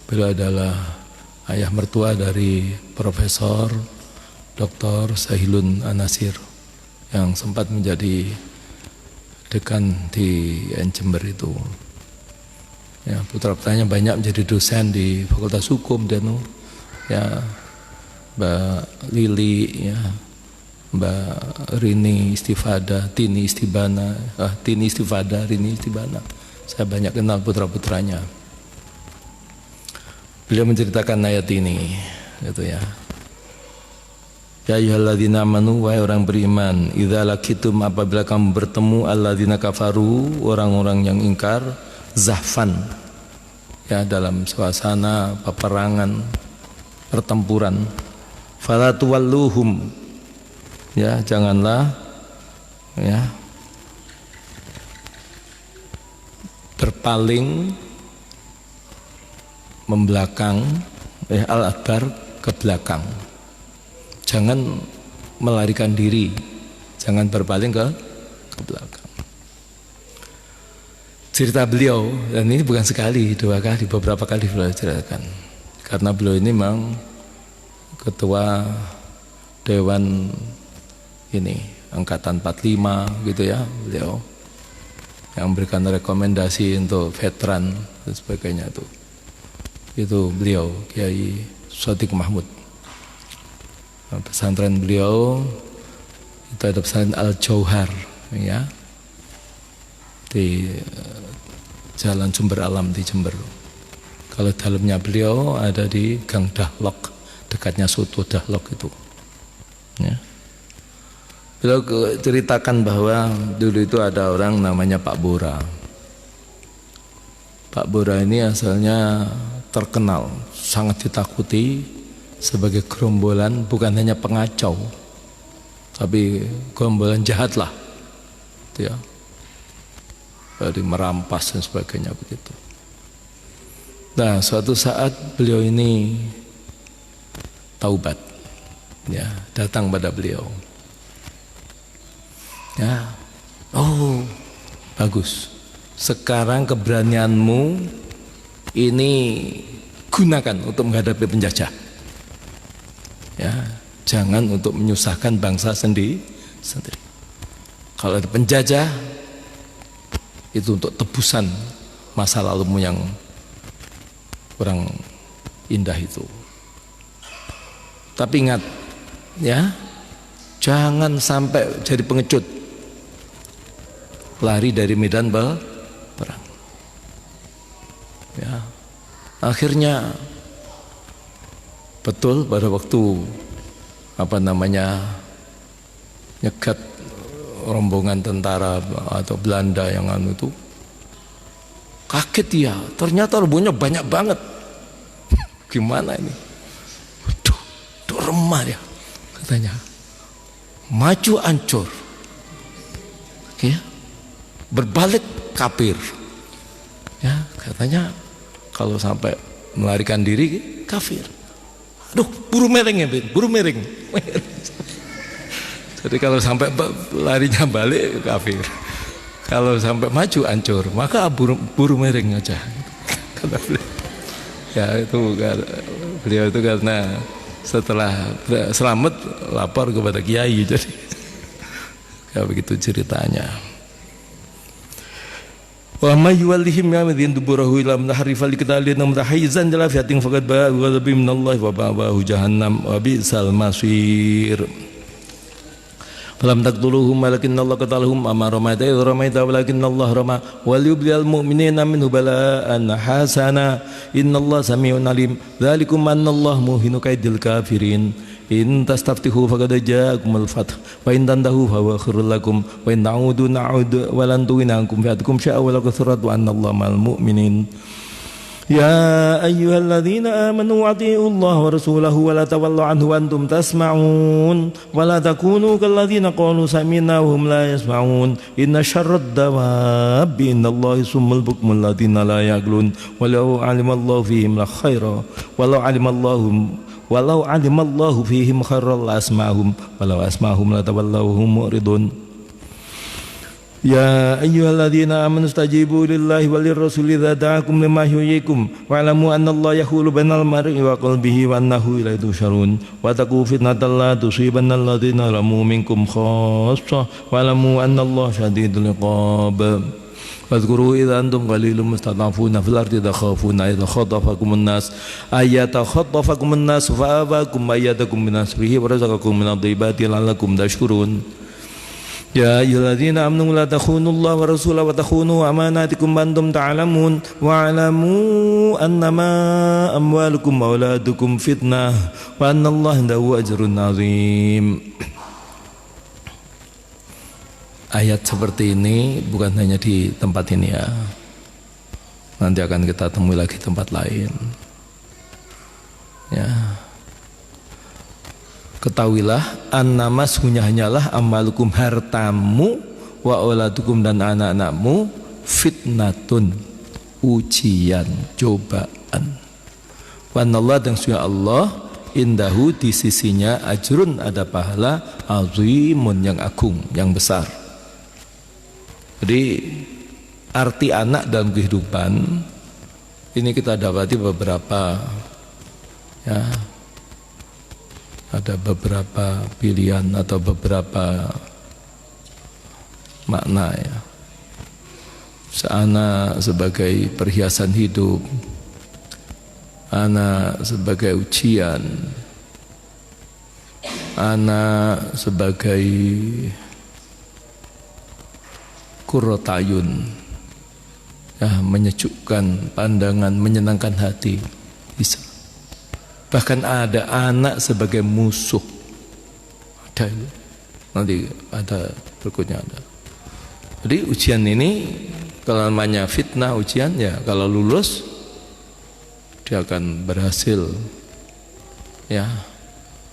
beliau adalah ayah mertua dari Profesor Dr. Sahilun Anasir yang sempat menjadi dekan di Jember itu. Ya, putra-putranya banyak menjadi dosen di Fakultas Hukum dan ya, Mbak Lili, ya, Mbak Rini Istifada, Rini Istifada, Rini Istibana. Saya banyak kenal putra-putranya. Beliau menceritakan ayat ini, gitu ya. Ya ayyuhalladzina amanu, wahai orang beriman, idza laqitum, apabila kamu bertemu alladzina kafaru, orang-orang yang ingkar, zahfan, ya, dalam suasana peperangan, pertempuran, fala tuwalluhum, ya, janganlah, ya, berpaling membelakang, al-adbar, ke belakang. Jangan melarikan diri, jangan berpaling ke belakang. Cerita beliau, dan ini bukan sekali, dua kali, beberapa kali beliau ceritakan. Karena beliau ini memang ketua Dewan ini Angkatan 45 gitu ya, beliau yang memberikan rekomendasi untuk veteran dan sebagainya itu beliau Kiai Shodiq Mahmud. Pesantren beliau itu ada pesantren Al Jauhar, ya, di Jalan Sumber Alam di Jember. Kalau dalamnya beliau ada di Gang Dahlok, dekatnya Soto Dahlok itu, ya. Beliau ceritakan bahwa dulu itu ada orang namanya Pak Bora. Pak Bora ini asalnya terkenal, sangat ditakuti sebagai gerombolan, bukan hanya pengacau, tapi gerombolan jahat lah, ya, dari merampas dan sebagainya begitu. Nah, suatu saat beliau ini taubat, ya, datang pada beliau, ya, oh bagus, sekarang keberanianmu ini gunakan untuk menghadapi penjajah. Ya, jangan untuk menyusahkan bangsa sendiri. Kalau ada penjajah, itu untuk tebusan masa lalumu yang kurang indah itu. Tapi ingat, ya, jangan sampai jadi pengecut, lari dari medan perang. Ya, akhirnya betul pada waktu nyegat rombongan tentara atau Belanda yang itu, kaget dia, ternyata rombongannya banyak banget. Gimana ini? Waduh, itu remah ya, katanya. Maju hancur, ya, berbalik kafir. Ya, katanya kalau sampai melarikan diri kafir. Aduh, buru mereng ya, buru mereng. Jadi kalau sampai larinya balik kafir, kalau sampai maju hancur, maka buru mereng aja. Kata beliau. Ya itu beliau itu karena setelah selamat lapor kepada kiai, jadi kayak begitu ceritanya. Wa may yuwallihim yawmin duburahu ila mutaharrifan liqitalin mutahayyizan ila fi'atin faqad ba'a ghadabun minallahi wa ba'ahu jahannam wa bi'sal masir. Falam taqtuluhum walakinnallaha qatalahum ama ramaita idh ramaita walakinnallaha rama wal yubliyal mu'minina minhu bala'an hasana innallaha sami'un alim dzalikum annallaha muhinu kaidil kafirin in tastaftihu faqad ja'akumul fath wa in tantahu fa huwa khairul lakum wa in ta'udu na'ud wa lan tughinakum fi'atukum syaa'a wa la kathrat wa annallaha ma'al mu'minin. Ya ayyuhalladzina amanu atii'u Allah wa rasulahu wa la tawallu anhu wa antum tasma'un wa la takunu kalladzina qalu sami'na wa hum la yasma'un inna syarrad dawabi indallahi summul bukmul ladzina la ya'qilun walau 'alimallahu fihim la khaira walau 'alimallahu fihim khairan la asma'hum walau asma'hum la tawallawhum mu'ridun. Ya ayyuhalladzina amanu stajibu lillahi walir rasuli idza da'akum lima yuhyikum wa'lamu annallaha yahulu bainal mar'i wa qalbihi wa annahu ilaihi tusyarun wa taqu fitnatan la tusibanna alladzina zalamu minkum khassah wa'lamu annallaha syadidul iqab. Wadhkuru idza antum qalilun mustad'afuna fil ardi takhafuna idza khatafakumun nas ayatakhattafakumun nas fa'abakum ayyadakum binasrihi wa razaqakum minadh dhaibati la'allakum tashkurun. Ya ayyuhalladzina amanu la takhunullaha wa rasulahu wa takhunu amanatikum wa antum ta'lamun wa'lamu annama amwalukum wa auladukum fitnah wa annallaha indahu ajrun 'azim. Ayat seperti ini bukan hanya di tempat ini ya, nanti akan kita temui lagi tempat lain ya. Ketahuilah annama hanyalah amalukum hartamu wa auladukum dan anak-anakmu fitnatun ujian cobaan wa anallah dan sesungguhnya Allah indahu di sisinya ajrun ada pahala azimun yang agung yang besar. Jadi arti anak dalam kehidupan ini kita dapati beberapa ya, ada beberapa pilihan atau beberapa makna ya. Anak sebagai perhiasan hidup, anak sebagai ujian, anak sebagai qurratayun ya, menyejukkan pandangan, menyenangkan hati, bisa. Bahkan ada anak sebagai musuh, ada itu. Nanti ada berikutnya ada. Jadi ujian ini kalau namanya fitnah ujian ya, kalau lulus dia akan berhasil ya.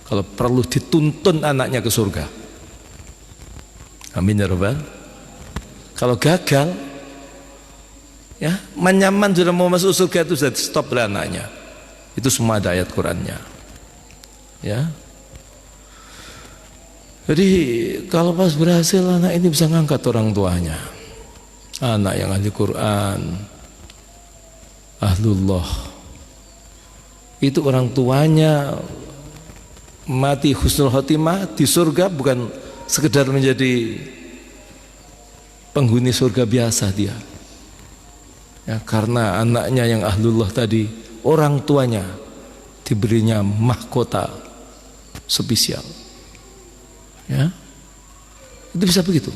Kalau perlu dituntun anaknya ke surga, amin ya rabbal. Kalau gagal ya, menyaman sudah mau masuk surga itu sudah stop oleh anaknya. Itu semua ada ayat Qur'annya ya. Jadi kalau pas berhasil anak ini bisa ngangkat orang tuanya, anak yang ahli Quran, ahlullah itu orang tuanya mati husnul khotimah di surga, bukan sekedar menjadi penghuni surga biasa dia ya, karena anaknya yang ahlullah tadi, orang tuanya diberinya mahkota spesial ya, itu bisa begitu.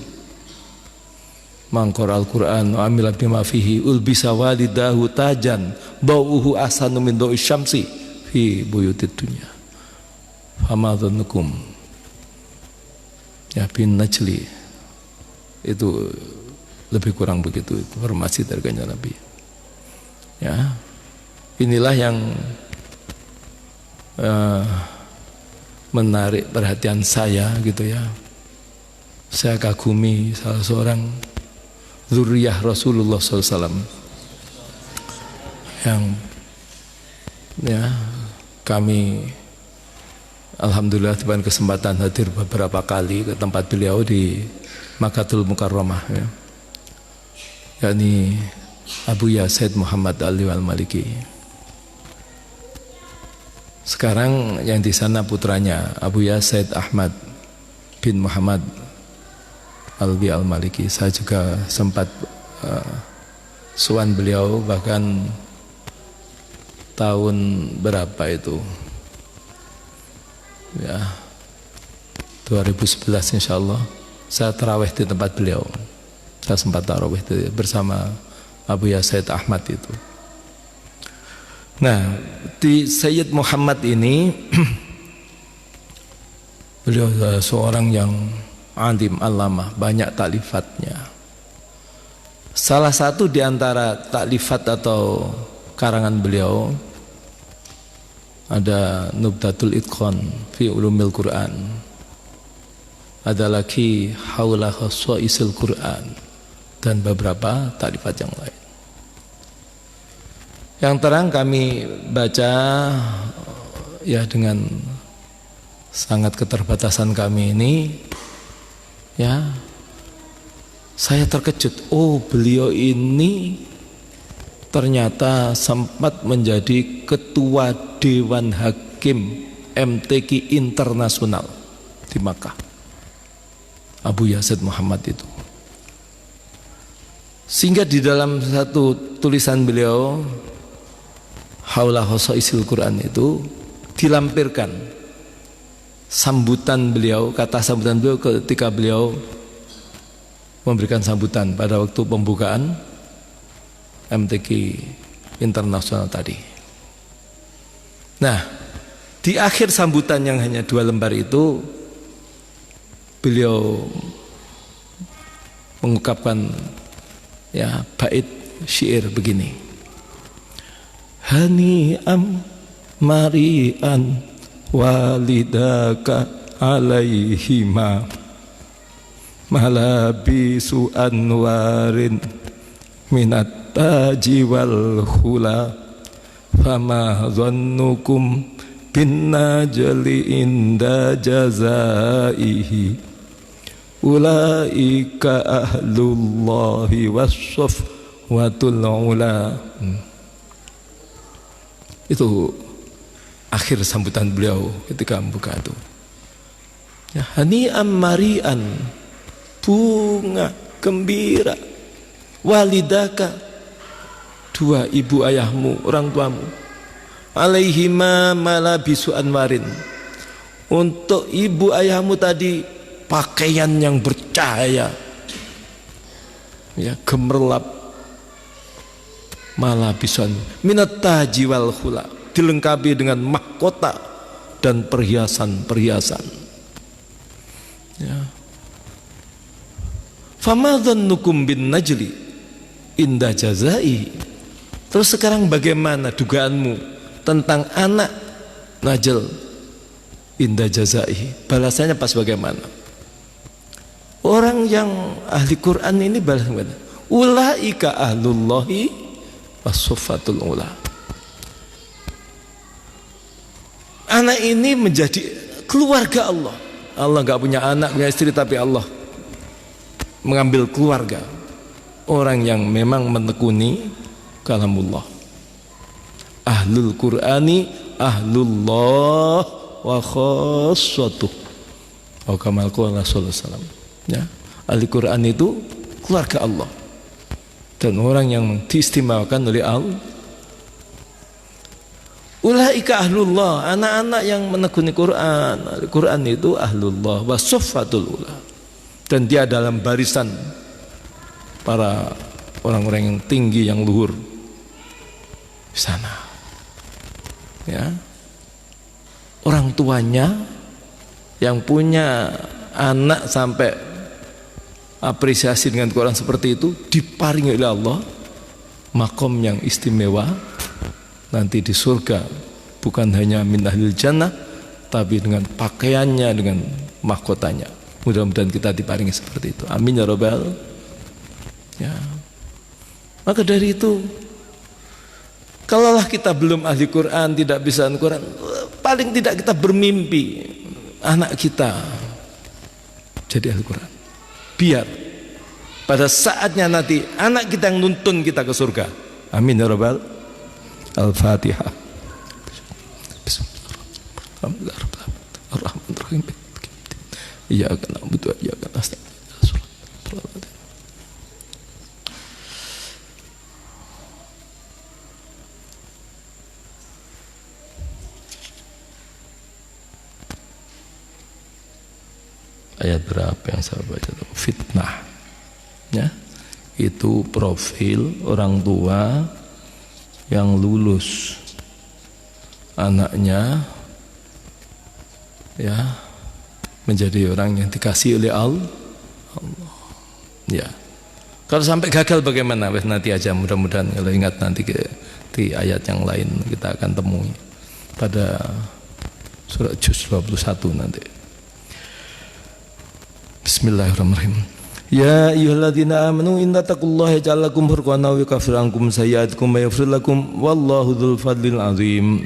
Mangkor Al-Quran wa amila bima fihi ulbisa walidahu tajan bauhu asanu min dawi syamsi fi buyutid dunya fama dhannukum ya bin najli. Itu lebih kurang begitu informasi dari kanjeng Nabi ya. Inilah yang menarik perhatian saya gitu ya. Saya kagumi salah seorang zuriyah Rasulullah SAW yang ya kami alhamdulillah diberikan kesempatan hadir beberapa kali ke tempat beliau di Makkatul Mukarramah ya, yakni Abuya Said Muhammad Ali Al-Maliki. Sekarang yang di sana putranya Abuya Said Ahmad bin Muhammad Alwi Al-Maliki. Saya juga sempat suan beliau, bahkan tahun berapa itu ya, 2011 insyaallah saya tarawih di tempat beliau. Saya sempat tarawih bersama Abuya Said Ahmad itu. Nah, di Sayyid Muhammad ini beliau seorang yang alim alama, banyak taklifatnya. Salah satu di antara taklifat atau karangan beliau ada Nubdatul Itqan fi Ulumil Quran, ada lagi Haula Khasaisil Quran, dan beberapa taklifat yang lain. Yang terang kami baca ya dengan sangat keterbatasan kami ini ya, saya terkejut. Oh, beliau ini ternyata sempat menjadi ketua Dewan Hakim MTQ Internasional di Makkah, Abuya Said Muhammad itu. Sehingga di dalam satu tulisan beliau Haula Khasaisil Quran itu dilampirkan sambutan beliau, kata sambutan beliau ketika beliau memberikan sambutan pada waktu pembukaan MTQ Internasional tadi. Nah, di akhir sambutan yang hanya 2 lembar itu beliau mengungkapkan ya bait syair begini: Hani'am mari'an walidaka alaihima malabisu anwarin minat taji wal khula fama dhannukum bin najli inda jazaihi ulaika ahlullahi wassafwatul ula. Itu akhir sambutan beliau ketika membuka itu ya, hani'am mari'an, bunga gembira, walidaka, 2 ibu ayahmu, orang tuamu, alaihima malabisu anwarin, untuk ibu ayahmu tadi pakaian yang bercahaya ya, gemerlap, malabisan minat taji wal khula, dilengkapi dengan mahkota dan perhiasan-perhiasan ya. Fama dhannukum bin najli inda jazai. Terus sekarang bagaimana dugaanmu tentang anak Najl inda jazai, balasannya pas bagaimana? Orang yang ahli Quran ini balas bagaimana? Ulaika ahlullahi wassofatul ula. Anak ini menjadi keluarga Allah. Allah gak punya anak, punya istri, tapi Allah mengambil keluarga orang yang memang menekuni kalamullah. Ahlul Qur'ani ahlullah wa khassatuh. Oh kamal qala sallallahu alaihi wasallam. Ya, ahli Quran itu keluarga Allah dan orang yang diistimewakan oleh Allah. Ulaika ahlullah, anak-anak yang menekuni Quran. Al-Quran itu ahlullah wa suffatul ula. Dan dia dalam barisan para orang-orang yang tinggi, yang luhur di sana. Ya. Orang tuanya yang punya anak sampai apresiasi dengan Quran seperti itu diparingi oleh Allah makom yang istimewa nanti di surga, bukan hanya min ahlil jannah tapi dengan pakaiannya, dengan mahkotanya. Mudah-mudahan kita diparingi seperti itu, amin ya rabbal. Ya. Maka dari itu, kalaulah kita belum ahli Quran, tidak bisa Quran, paling tidak kita bermimpi anak kita jadi ahli Quran, biar pada saatnya nanti anak kita yang nuntun kita ke surga, amin ya rabbal. Al-Fatihah. Bismillahirrahmanirrahim. Iyyaka na'budu wa iyyaka nasta'in. Ayat berapa yang saya baca? Fitnah. Ya. Itu profil orang tua yang lulus anaknya ya menjadi orang yang dikasih oleh Allah. Ya, kalau sampai gagal bagaimana? Nanti aja, mudah-mudahan kalau ingat nanti di ayat yang lain kita akan temui pada surat juz 21 nanti. Bismillahirrahmanirrahim. Ya ayyuhalladzina amanu inna taqullaha yaj'al lakum furqanan wa yukaffir ankum sayyi'atikum wa yaghfir lakum wallahu dzul fadlil azim.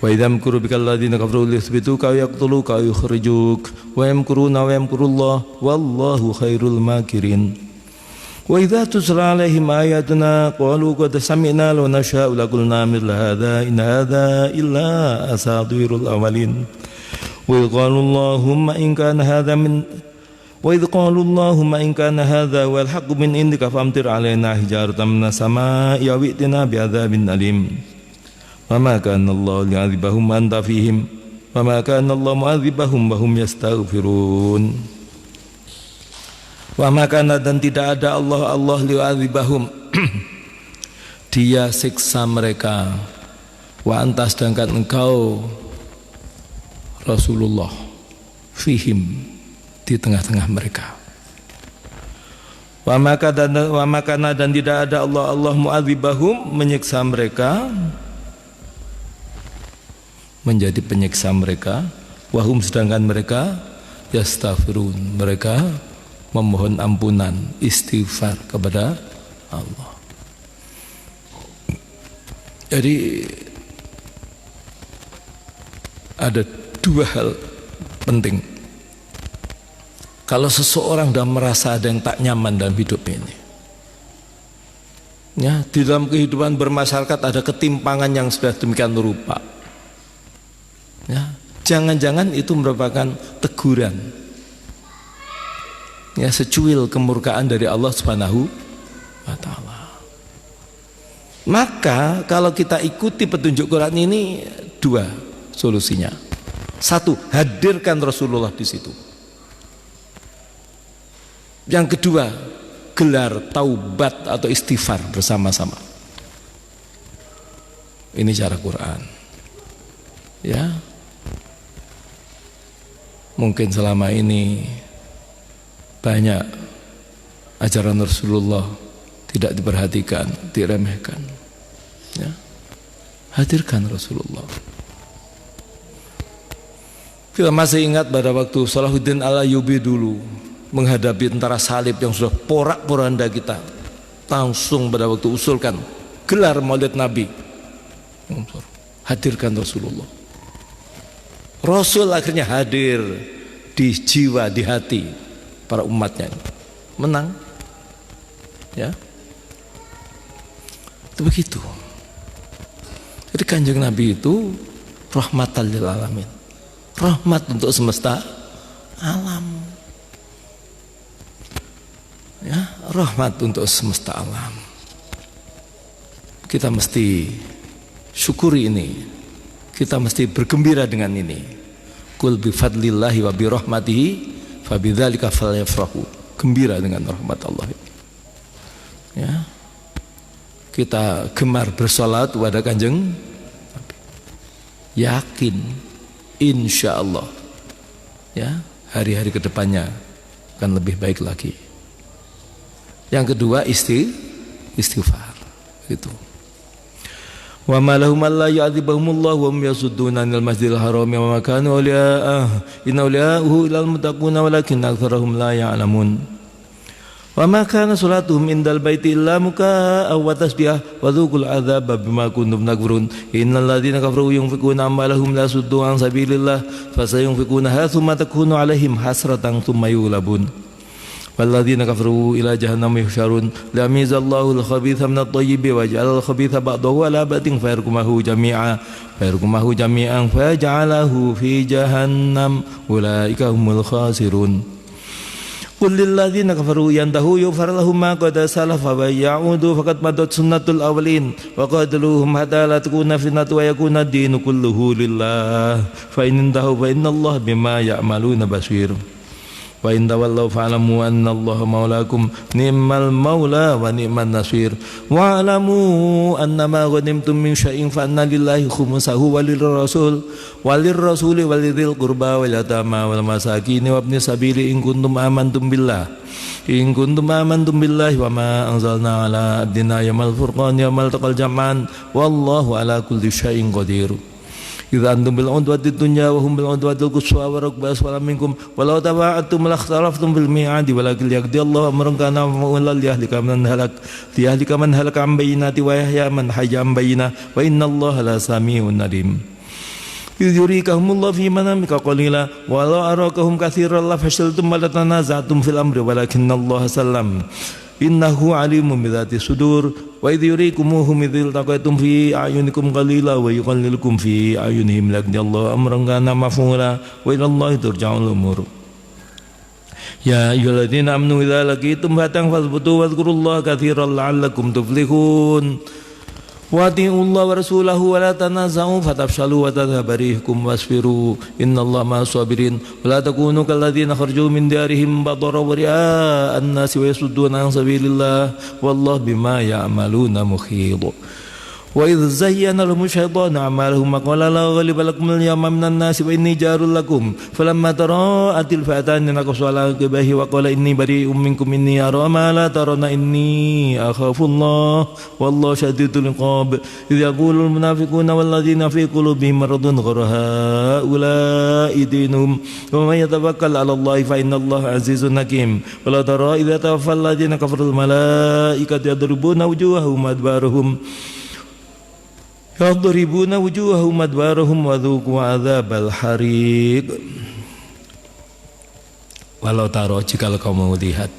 Wa idza yamkuru bikal ladzina kafaru liyuthbituka wa yaqtuluka wa yukhrijuk wa yamkuruna wa yamkurullah wallahu khairul makirin. Wa idza tusla 'alaihim ayatuna qalu qad sami'na law nasha'u laqulna mithla hadza in hadza illa asatirul awwalin. Wa qalu Allahumma in kana hadza min وإذ قالوا اللهم إن كان هذا هو الحق من عندك فأمطر علينا حجارة من السماء أو ائتنا بعذاب أليم وما كان الله ليعذبهم وأنت فيهم وما كان الله معذبهم وهم يستغفرون وما كان, dan tidak ada Allah liyu'adzibahum dia siksa mereka wa anta, sedangkan engkau Rasulullah fihim, di tengah-tengah mereka. Wa makana, dan tidak ada Allah mu'adzibahum, menyiksa mereka, menjadi penyiksa mereka, wahum, sedangkan mereka yastaghfirun, mereka memohon ampunan, istighfar kepada Allah. Jadi ada dua hal penting. Kalau seseorang sudah merasa ada yang tak nyaman dalam hidup ini, ya, di dalam kehidupan bermasyarakat ada ketimpangan yang sudah demikian rupa, ya, jangan-jangan itu merupakan teguran, ya, secuil kemurkaan dari Allah Subhanahu wa Ta'ala. Maka kalau kita ikuti petunjuk Quran ini, dua solusinya. Satu, hadirkan Rasulullah di situ. Yang kedua, gelar taubat atau istighfar bersama-sama. Ini cara Quran. Ya. Mungkin selama ini banyak ajaran Rasulullah tidak diperhatikan, diremehkan. Ya. Hadirkan Rasulullah. Kita masih ingat pada waktu Salahuddin Al-Ayyubi dulu menghadapi tentara salib yang sudah porak-poranda kita, langsung pada waktu usulkan gelar Maulid Nabi, hadirkan Rasulullah. Rasul akhirnya hadir di jiwa, di hati para umatnya, menang, ya. Itu begitu. Jadi Kanjeng Nabi itu rahmatan lil alamin, rahmat untuk semesta alam. Ya, rahmat untuk semesta alam. Kita mesti syukuri ini. Kita mesti bergembira dengan ini. Qul bi fadlillahi wa bi rahmatihi fabidzalika falyafrahu. Gembira dengan rahmat Allah. Ya. Kita gemar bersolat kepada Kanjeng Nabi. Yakin insya Allah, ya, hari-hari kedepannya akan lebih baik lagi. Yang kedua istighfar gitu. Wa ma lahum alla yu'adzibahumullah wa hum yasudduna 'anil masjidil haram wa ma kanu awliya'ah inna awliya'ahu ilal muttaquna walakin aktsarahum la ya'lamun. Wa ma kana salatuhum indal baiti illa mukaa'a wa tasbihah wa dzuqul 'adzaba bima kuntum takfurun. Innal ladzina kafaru yunfikuna amwalahum la suddu 'an sabilillah fasayunfikunaha thumma takunu 'alaihim hasratan thumma yughlabun. Walladzina kafaru ila jahannam yuhsyarun lamizallahu al-khabitha minat thayyibi wa ja'ala al-khabitha ba'dahu 'ala ba'din fayarkumahu jami'an faja'alahu fi jahannam ulaika humul khasirun. Qul lil ladzina kafaru yantahu yughfar lahum ma qad salafa wa ya'udu faqad madat sunnatul awwalin wa qataluhum hatta la takuna fitnatun wa yakuna ad-dinu kulluhu lillah fa in intahu fa innallaha bima ya'maluna basir. Wa in tawallaw fa'lamu annallaha maulakum ni'mal maula wa ni'man nasir. Wa 'alamu annama ghanimtum min syai'in fa anna lillahi khumsahu wa lirrasuli walidhil qurba wal yatama wal masakin wa ibnis sabili in kuntum amantum billahi wa ma anzalna 'ala abdina yawmal furqan yawmal taqal jam'an wallahu 'ala kulli syai'in qadir. Idza antum bil udwati dunya wa hum bil udwatil quswa wa rukba asfala minkum walau taba'atum lakhtalaftum fil mi'adi walakin yaqdi Allah amran kana ma'ulal yahlika man halaka an bayyinati wa yahya man hayya an bayyinah wa innallaha la sami'un alim. Idh yurikahumullahu fi manamika qalila wa la arakahum katsiran la fashiltum wa la tanaza'tum fil amri walakinallaha sallam innahu alimun bidzati sudur. Wa idh yurikumuhum idh iltaqaytum fi a'yunikum qalila wa yuqallilukum fi a'yunihim laqadallahu amran kana maf'ula wa ila Allahi turja'ul umur. Ya ayyuhalladzina amanu idza laqitum fatan fadhbutu wadhkurullaha katsiran la'allakum tuflihun. Wa ati'ullaha wa rasulahu wa la tanaza'u fatafshalu wa tadhhaba rihukum wasbiru innallaha ma'as sabirin. Wa la takunu kalladzina kharaju min diyarihim bataran wa ria'an nasi wa yasudduna 'an sabilillah wallahu bima ya'maluna muhit. Wa idh zayyana lahum asy-syaitanu a'malahum wa qala la ghaliba lakum al-yawma minan nasi wa inni jarul lakum falamma tara'atil fi'atani naqasu ala qibahi wa qala inni bari'um minkum inni ara ma la tarana inni akhafullah wallahu syadidul iqab. Idh yaqulul munafiquna wal ladzina fi qulubihim maradun ghurra ula'i dinuhum wa may yatawakkal 'ala Allahi fa innallaha 'azizun hakim. Wa la tara idza tawaffal ladzina kafarul malaikatu yadribuna wujuhahum wa dhuqu 'adzabal hariq. Walau taro jikalau kamu melihat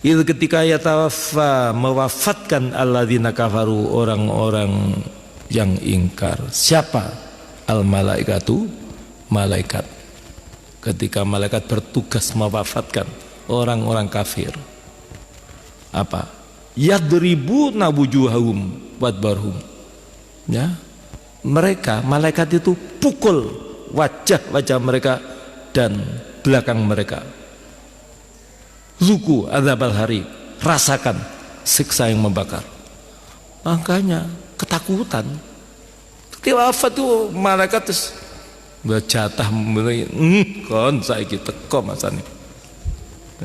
itu ketika yatawaffa mewafatkan alladzina kafaru orang-orang yang ingkar. Siapa? Al malaikatu, malaikat. Ketika malaikat bertugas mewafatkan orang-orang kafir, apa? Yadribuna wujuhahum wadbarhum. Ya, mereka malaikat itu pukul wajah-wajah mereka dan belakang mereka. Zuku adzabal hari, rasakan siksa yang membakar. Makanya ketakutan. Ketika wafat itu malaikat terus berjatah memberi, kon saiki teko masane.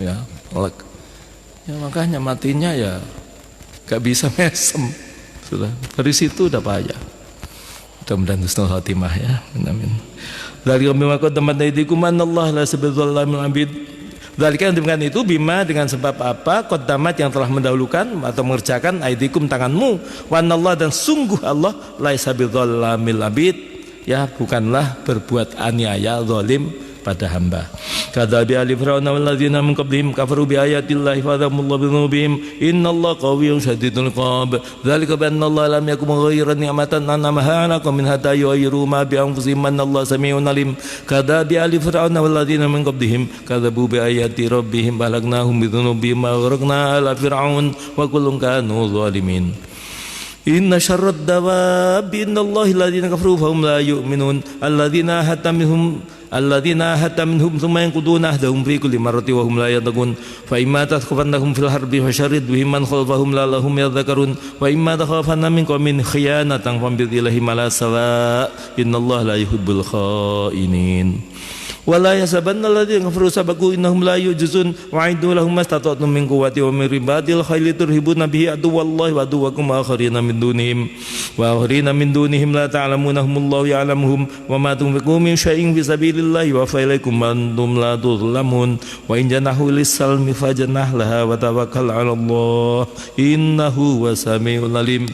Ya, leg. Ya makanya matinya ya gak bisa mesem. Sudah dari situ udah payah. Mudah-mudahan husnul khotimah ya. Amin. Dzalika bima qaddamat aydikum anallaha la sabidzallamin abid. Dzalika dengan itu bima dengan sebab apa qaddamat yang telah mendahulukan atau mengerjakan aydikum tanganmu wa anallaha dan sungguh Allah la sabidzallamin abid ya bukanlah berbuat aniaya zalim pada hamba. Kadzabi ali fir'auna wal ladzina min qablihim kafaru bi ayatillahi fadhamullahu bi dzunubihim innallaha qawiyyun syadidul iqab. Dzalika bi anna Allah lam yakum ghayran ni'matan an'amaha 'alakum min hatta yughayyiru ma bi anfusihim innallaha samii'un 'alim. Kadzabi ali fir'auna wal ladzina min qablihim kadzabu bi ayati rabbihim balagnahum bi dzunubihim wa aghraqna ala fir'aun wa kullun kanu zalimin. Inna syarrad dawabi indallahi alladhina kafaru fahum la yu'minun alladhina hatta minhum thumma yanquduna ahdahum fi kulli marrati wa hum la yattaqun fa imma takhafannahum fil harbi fasharid bihim man khalfahum la'allahum yadhakkarun wa imma takhafanna min qaumin khiyanatan fambid ilaihim ala sawa innallaha la yuhibbul khainin. Wala yasabanna alladziina kafaru sabaku innahum la yujizun wa'iddu lahum mastata'tum min quwwati wa min ribatil khayli turhibuna bihi aduwallahi wa aduwwakum akharina min dunihim la ta'lamunahumullahu ya'lamuhum wa ma tunfiqu min syai'in fi sabilillahi wa fa ilaikum antum la tuzlamun wa in janahu lis-salmi fajnah laha wa tawakkal 'ala Allah innahu wasami'ul alim.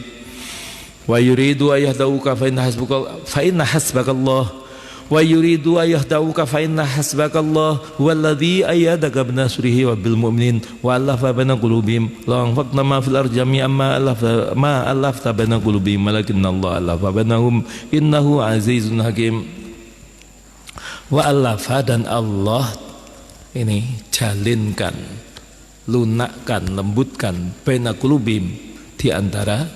Wa yuridu ayahdauka fa inna hasbakallah wa yuridu ayahdauka fa inna hasbakallah huwallazi ayyadaka binasrihi wa bil mu'minin wa allafa baina qulubihim la anfaqna ma fil ardi jami'an ma allafta baina qulubihim walakinna Allah allafa bainahum innahu azizun hakim. Wa allafa, dan Allah ini jalinkan, lunakkan, lembutkan baina qulubihim, di antara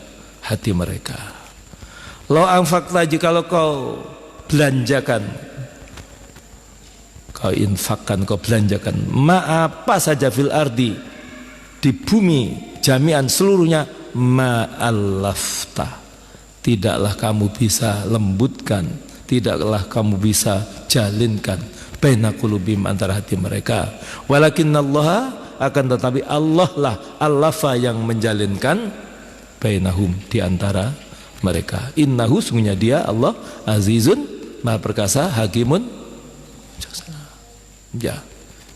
hati mereka. Lo anfaqta, jikalau kau belanjakan, kau infakkan, kau belanjakan ma apa saja fil ardi, di bumi jami'an seluruhnya, ma allafta, tidaklah kamu bisa lembutkan, tidaklah kamu bisa jalinkan baina qulubihim, antara hati mereka. Walakinnallaha, akan tetapi Allah lah allafa, yang menjalinkan bainahum, di antara mereka. Innahu, sungguhnya dia Allah azizun, maha perkasa, hakimun, bijaksana. Ya,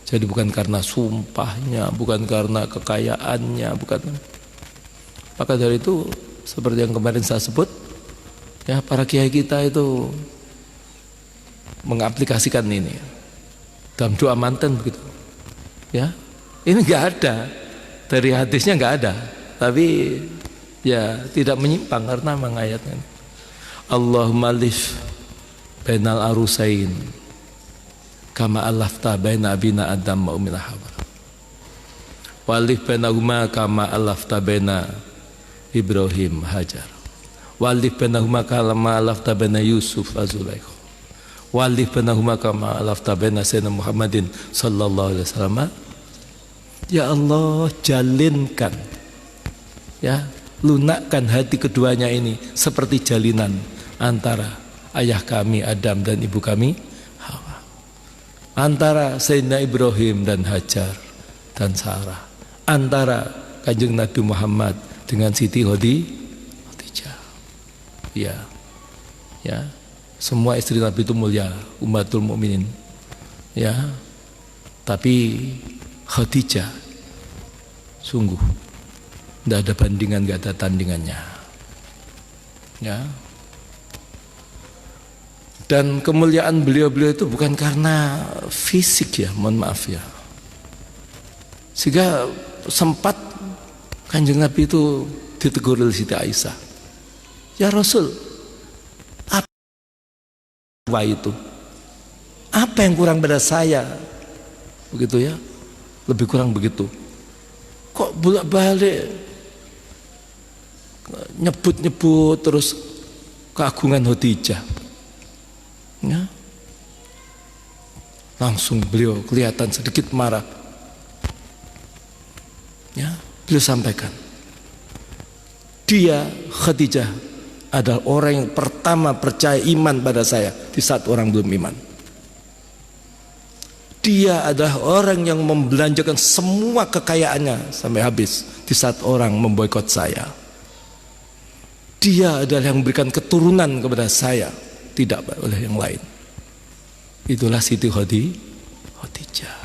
jadi bukan karena sumpahnya, bukan karena kekayaannya, bukan. Maka dari itu, seperti yang kemarin saya sebut, ya, para kiai kita itu mengaplikasikan ini dalam doa manten begitu. Ya, ini nggak ada dari hadisnya, nggak ada, tapi ya tidak menyimpang karena mengayatkan Allahumma alif bainal arusain kama alafta baina abina adam wa ummina hawa walif bainahuma kama alafta baina Ibrahim Hajar walif bainahuma kama alafta baina Yusuf azulaikh walif bainahuma kama alafta baina sayyidina Muhammadin sallallahu alaihi wasallam. Ya Allah, jalinkan, ya, lunakkan hati keduanya ini seperti jalinan antara ayah kami Adam dan ibu kami Hawa, antara Sayyidina Ibrahim dan Hajar dan Sarah, antara Kanjeng Nabi Muhammad dengan Siti Khadijah. Ya, ya, semua istri Nabi itu mulia, ummatul mukminin. Ya, tapi Khadijah sungguh tidak ada bandingan, tidak ada tandingannya. Ya. Dan kemuliaan beliau-beliau itu bukan karena fisik, ya, mohon maaf ya. Sehingga sempat Kanjeng Nabi itu ditegur oleh Siti Aisyah, ya Rasul, apa itu? Apa yang kurang pada saya? Begitu ya, lebih kurang begitu. Kok bolak-balik nyebut-nyebut terus keagungan Khadijah? Ya. Langsung beliau kelihatan sedikit marah. Ya, beliau sampaikan, dia, Khadijah, adalah orang yang pertama percaya iman pada saya di saat orang belum iman. Dia adalah orang yang membelanjakan semua kekayaannya sampai habis di saat orang memboikot saya. Dia adalah yang memberikan keturunan kepada saya, tidak oleh yang lain. Itulah Siti Khadijah.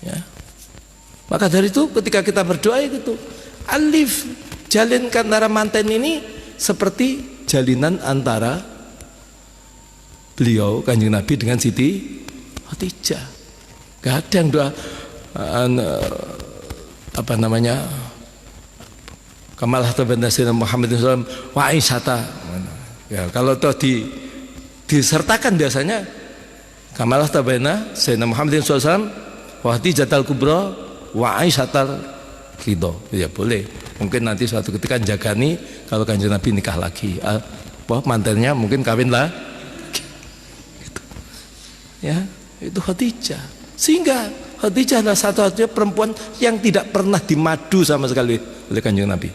Ya. Maka dari itu ketika kita berdoa itu, alif, jalinkan antara manten ini seperti jalinan antara beliau Kanjeng Nabi dengan Siti Khadijah. Gak ada yang doa apa namanya, Kamalah tabana Sayyidina Muhammad SAW wa Aisyata. Ya, kalau toh disertakan biasanya Kamalah tabana Sayyidina Muhammad SAW wa Khadijatul Kubra wa Aisyatal Ridho. Ya boleh. Mungkin nanti suatu ketika jagani kalau Kanjeng Nabi nikah lagi, mantannya mungkin kawin lah. Gitu. Ya, itu Khadijah. Sehingga Khadijah adalah satu-satunya perempuan yang tidak pernah dimadu sama sekali oleh Kanjeng Nabi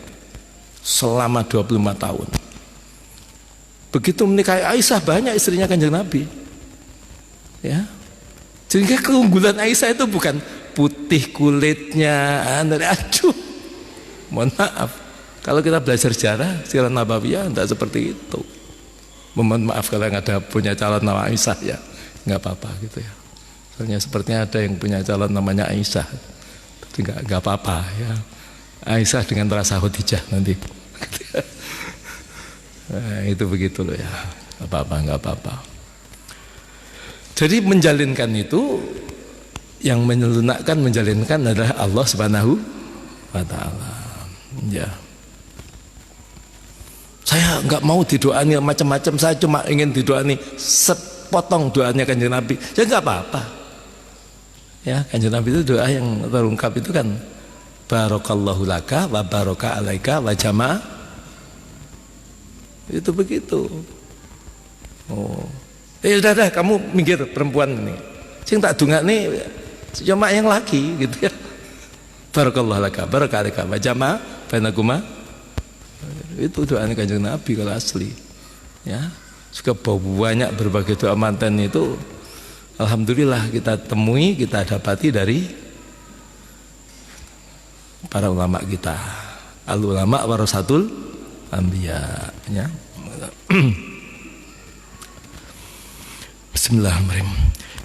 selama 25 tahun. Begitu menikahi Aisyah, banyak istrinya Kanjeng Nabi. Ya. Sehingga keunggulan Aisyah itu bukan putih kulitnya, aduh, mohon maaf, kalau kita belajar sejarah Sirah Nabawiyah tidak seperti itu. Mohon maaf kalau yang ada punya calon nama Aisyah, ya nggak apa-apa gitu ya. Soalnya sepertinya ada yang punya calon namanya Aisyah, tapi nggak apa-apa ya. Aisyah dengan rasa Khadijah nanti. Nah, itu begitu loh ya, nggak apa-apa. Jadi menjalinkan itu, yang menjelunakkan menjalinkan adalah Allah Subhanahu wa Ta'ala. Ya, saya nggak mau didoani macam-macam, saya cuma ingin didoani sepotong doanya Kanjeng Nabi. Ya nggak apa-apa. Ya, Kanjeng Nabi itu doa yang terungkap itu kan Barakallahu laka wa baraka alaika wa jama'. Itu begitu. Oh. Udah kamu minggir perempuan ini. Sing tak dungakne cuma yang laki gitu ya. Barakallahu laka baraka alaika wa jama' bainakuma. Itu doa Kanjeng Nabi kalau asli. Ya. Juga banyak berbagai doa mantan itu alhamdulillah kita temui, kita dapati dari para ulama kita. Al ulama warasatul anbiya, ya. Bismillahirrahmanirrahim.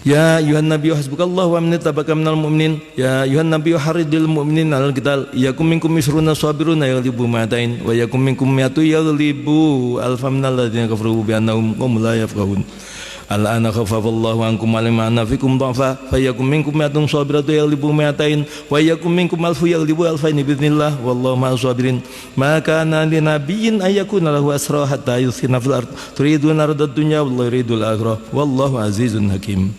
Ya ayuhan nabiyyu hasbukallahu wa man ittaba'aka minal mu'minin. Ya ayuhan nabiyyu haridil mu'minin 'alal qital. Yakum minkum 20 sabiruna yaghlibu ma'atain wa yakum minkum mi'atu yaghlibu alfam minal ladzina kafaru bi annahum qaumun la yafqahun. Al-ana khafafallahu ankum alima anna fikum dha'fa fayakum minkum mi'atun sabiratu yaghlibu mi'atain wa yakum minkum alfu yaghlibu alfain biidznillah wallahu ma'as sabirin. Ma kana linabiyyin ay yakuna lahu asra hatta yuskhina fil ard turiduna aradad dunya wallahu yuridul akhirah wallahu azizun hakim.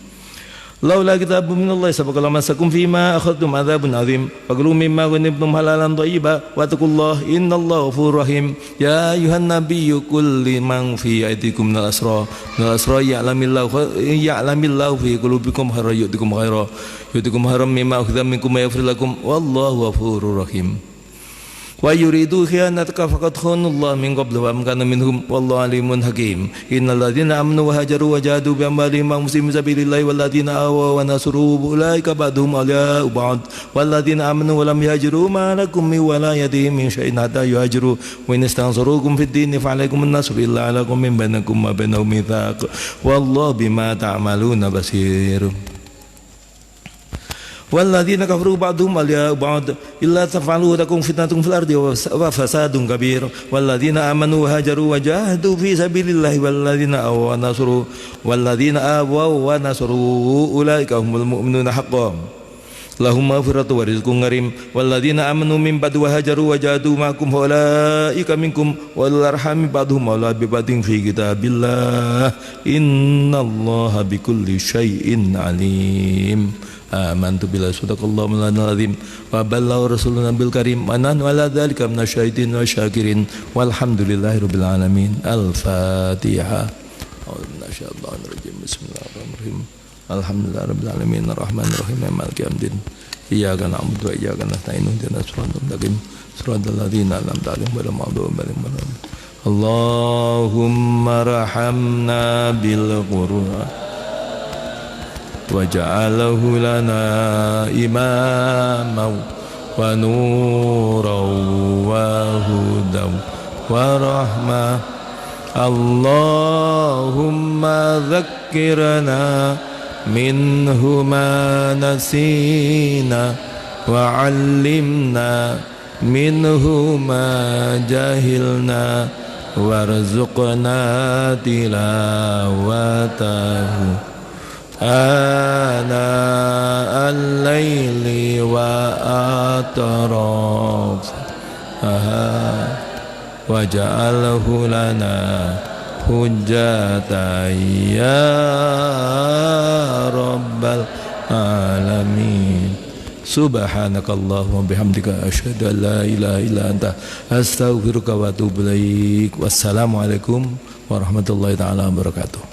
Laula kitabun minallahi sabaqa lamasakum fima akhadtum adzabun azim faqulu mimma ghanimtum halalan thayyiba wattaqullaha innallaha ghafurur rahim. Ya ayuhan nabiyyu qul liman fi aydikum minal asra ya'lamillahu fi qulubikum khairan yu'tikum khairan mimma akhadha minkum wa yaghfir lakum wallahu ghafurur rahim. Wa yuridu khiyanataka faqad khanallaha min qablu wa kana minhum wallahu alimun hakim. Innal ladzina amanu wa hajaru wa jahadu bi amwalihim wa anfusihim sabilillahi wal ladzina awaw wa nasaru ulaika ba'dhum awliya'u ba'd wal ladzina amanu wa lam yahajiru ma lakum min walayatihim min shay'in hatta yuhajiru wa in istansarukum fid din fa 'alaykum an-nasru illa 'ala qaumin bainakum wa bainahum mitsaq wallahu bima ta'maluna basir. Walladzina kafaru ba'dhum awliya'u ba'd illa taf'aluhu takun fitnatun fil ardi wa fasadun kabir. Walladzina amanu wa hajaru wa jahadu fi sabilillahi walladzina awaw wa nasaru ulaika humul mu'minuna haqqan lahum maghfiratu wa rizqun karim. Walladzina amanu min ba'du wa hajaru wa jahadu ma'akum ulaika minkum wal arhami ba'dhum awla bi ba'din fi kitabillah innallaha bikulli syai'in alim. Amantu billahi sadaqallahu al azim wa ballagha rasuluna bil karim wa nahnu ala dzalika minasyahidin wa syakirin walhamdulillahirabbil alamin. Al-Fatihah. Bismillahirrahmanirrahim. Alhamdulillahirabbil alamin arrahmanir rahim maliki yaumiddin. Iyyaka na'budu wa iyyaka nasta'in ihdinas siratal mustaqim siratal ladzina an'amta 'alaihim ghairil maghdubi 'alaihim waladdallin. Allahumma rahamna bil Qur'an waj'alhu lana imaman wa nuran wa hudan wa rahmah. Allahumma dzakkirna minhu ma nasina wa 'allimna minhu ma jahilna warzuqna tilawatahu آناء الليل وأطراف واجعله لنا حجة يا رب العالمين. Subhanakallahumma bihamdika asyhadu an la ilaha illa anta astaghfiruka wa atubu ilaik. Wassalamualaikum warahmatullahi taala wabarakatuh.